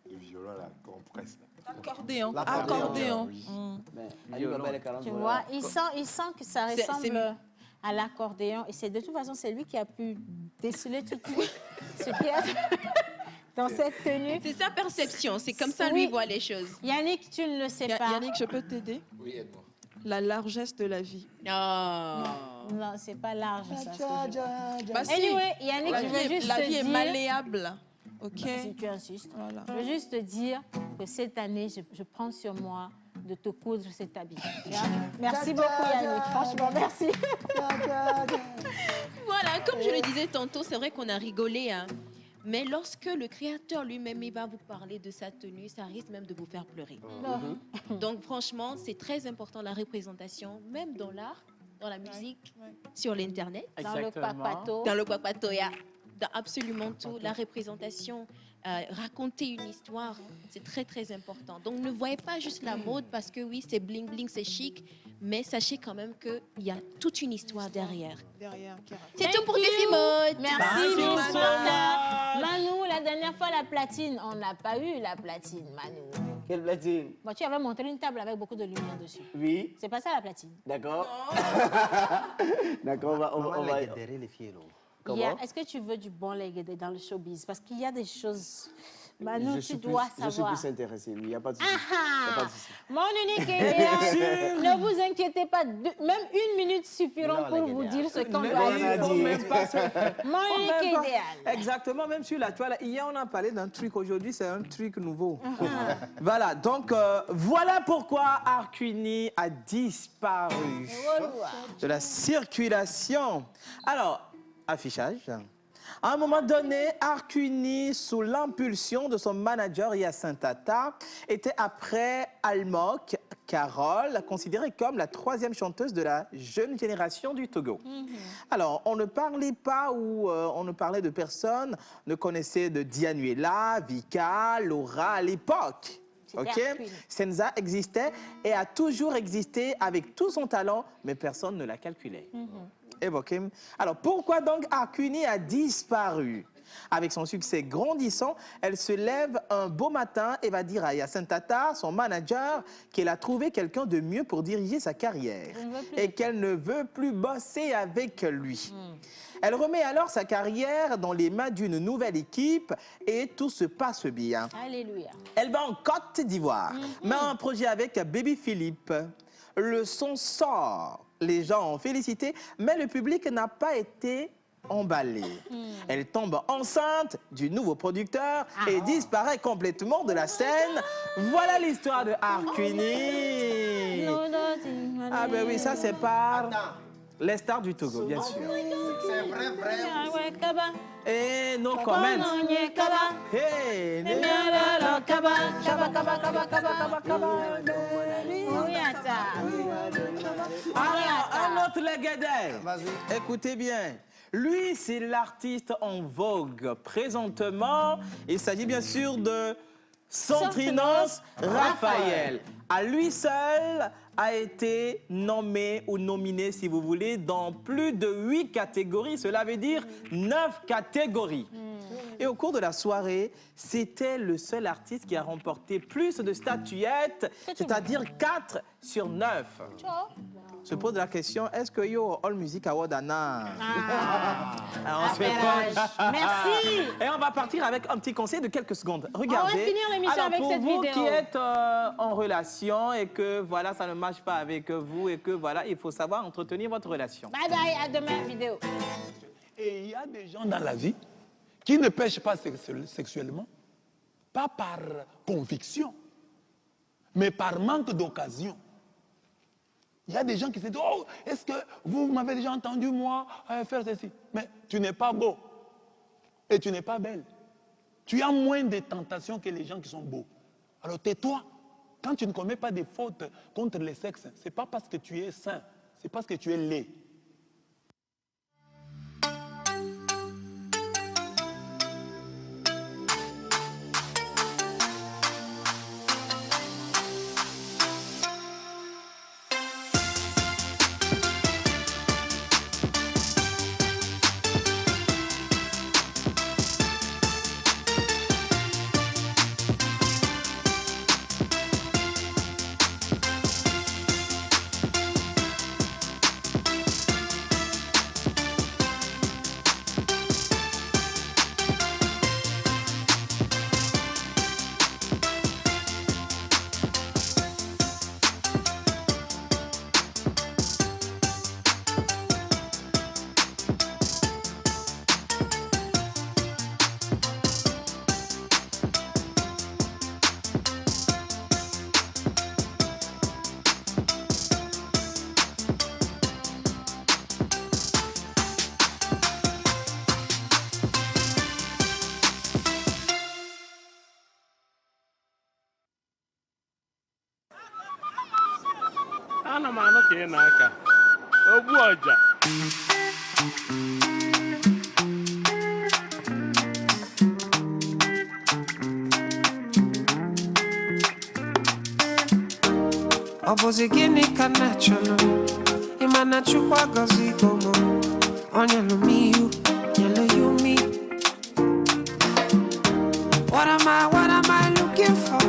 le violon là, qu'on presse là. Accordéon. L'accordéon. Accordéon. Mais Ali Baba, les 40 Tu voleurs. vois, il sent que ça C'est- ressemble à l'accordéon. Et c'est de toute façon, c'est lui qui a pu déceler tout de suite ce qu'il y a dans cette tenue. C'est sa perception, c'est comme ça Oui. lui il voit les choses. Yannick, tu ne le sais pas. Yannick, je peux t'aider? Oui, aide-moi. La largesse de la vie. Oh. Non, c'est pas large, ça. ce que je vois. Bah, si. Anyway, Yannick, La je vie veux est- juste la te vie est dire... malléable. OK? Si tu insistes. Voilà. Je veux juste te dire que cette année, je prends sur moi de te coudre cet habit. Merci beaucoup Yannick, franchement merci. Voilà, comme je le disais tantôt, c'est vrai qu'on a rigolé, hein. Mais lorsque le créateur lui-même va vous parler de sa tenue, ça risque même de vous faire pleurer. Donc franchement, c'est très important la représentation, même dans l'art, dans la musique, sur l'internet, dans le Kwakwato. Dans le Kwakwato, dans absolument tout, la représentation, raconter une histoire, c'est très très important. Donc ne voyez pas juste la mode parce que oui, c'est bling bling, c'est chic, mais sachez quand même qu'il y a toute une histoire derrière. C'est tout pour Défi Mode. Merci Miss Wanda. Manu, la dernière fois la platine, on n'a pas eu la platine, Manu. Quelle platine? Bon, tu avais montré une table avec beaucoup de lumière dessus. Oui. C'est pas ça la platine. D'accord. D'accord, on va... derrière les filles. Est-ce que tu veux du bon Léguédé dans le showbiz? Parce qu'il y a des choses... Manu, tu dois savoir. Je suis plus intéressé, lui. Il n'y a pas de souci. Mon unique idéal, ne vous inquiétez pas, même une minute suffiront pour vous dire ce qu'on doit dire. Mon unique idéal. Exactement, même sur la toile. Hier, on a parlé d'un truc. Aujourd'hui, c'est un truc nouveau. Voilà, donc, voilà pourquoi Arcuini a disparu de la circulation. Alors, affichage. À un moment donné, Arcuini, sous l'impulsion de son manager Hyacinthe Tata, était après Almok, Carole, considérée comme la 3e chanteuse de la jeune génération du Togo. Alors, on ne parlait pas ou on ne parlait de personne, ne connaissait de Dianuela, Vika, Laura à l'époque. Senza existait et a toujours existé avec tout son talent, mais personne ne la calculait. Évoqué. Alors, pourquoi donc Arcuini a disparu? Avec son succès grandissant, elle se lève un beau matin et va dire à Hyacinthe Tata, son manager, qu'elle a trouvé quelqu'un de mieux pour diriger sa carrière et qu'elle ne veut plus bosser avec lui. Elle remet alors sa carrière dans les mains d'une nouvelle équipe et tout se passe bien. Alléluia. Elle va en Côte d'Ivoire, met un projet avec Baby Philippe. Le son sort. Les gens ont félicité, mais le public n'a pas été emballé. Elle tombe enceinte du nouveau producteur et disparaît complètement de la scène. Voilà l'histoire de Arcuini. Ah ben oui, ça c'est par les stars du Togo, bien sûr. C'est vrai. Et no comment. Hey, alors, un autre légendaire. Écoutez bien. Lui, c'est l'artiste en vogue. Présentement, il s'agit bien sûr de Santrinos Raphaël. À lui seul a été nommé ou nominé, si vous voulez, dans plus de 8 catégories. Cela veut dire 9 catégories. Et au cours de la soirée, c'était le seul artiste qui a remporté plus de statuettes, c'est-à-dire 4 sur 9. Se pose la question, est-ce que yo All Music Award Anna? On se fait pas. Merci. Et on va partir avec un petit conseil de quelques secondes. Regardez. On va finir l'émission avec cette vidéo. Pour vous qui êtes en relation et que voilà, ça ne marche pas avec vous et que voilà, il faut savoir entretenir votre relation. Bye bye, à demain vidéo. Et il y a des gens dans la vie qui ne pêchent pas sexuellement, pas par conviction, mais par manque d'occasion. Il y a des gens qui se disent, oh, est-ce que vous m'avez déjà entendu, moi, faire ceci? Mais tu n'es pas beau et tu n'es pas belle. Tu as moins de tentations que les gens qui sont beaux. Alors tais-toi. Quand tu ne commets pas des fautes contre les sexes, ce n'est pas parce que tu es sain, c'est parce que tu es laid. Ana m anụ ka ị na-aka. Ogbu ọja. Obozi gịnị ka na-achọrọ ịma na Chukwu agọzigo m ọ nyelụ m ihu nyelụ ya umi. What am I looking for?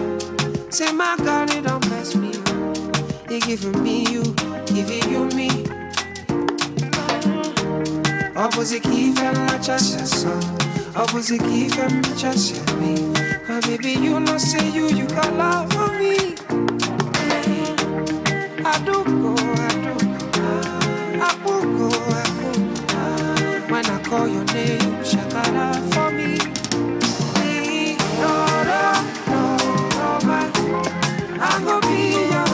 Say my God, it don't mess me up. He giving me you, giving you me. Obozi ka ife nlachasị asọ Obozi ka ife mmechasị me. My baby, you know say you got love for me. Aduko, Apuko. When I call your name, shakara for me. No, man. I'm gonna be your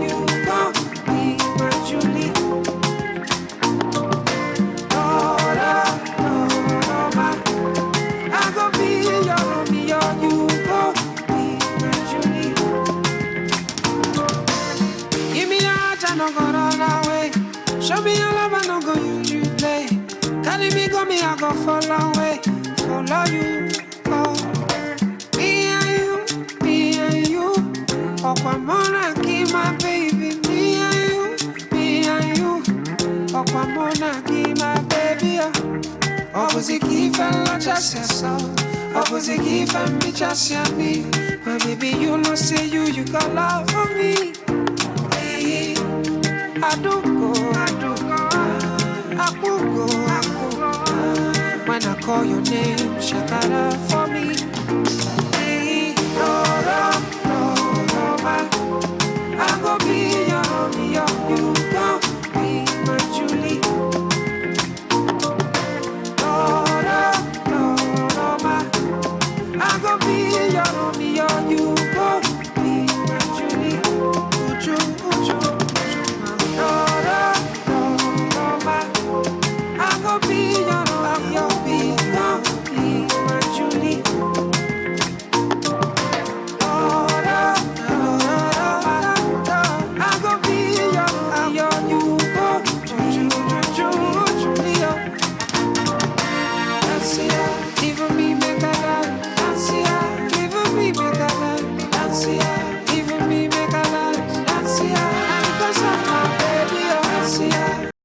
you gon' be my Julie. No, man. I'm gonna be your you gon' be my Julie. Give me your heart, I don't go run away. Show me your love, I don't go use you play. Carry me, go me, I go follow away. Follow you, oh. Me and you. Okwamona, keep my baby. Me and you. Okwamona, keep my baby. Obozi keep and not just yourself. Obozi keep and be just me. My baby, you know say you got love for me. Aduko, Apuko. When I call your name, shakara for me.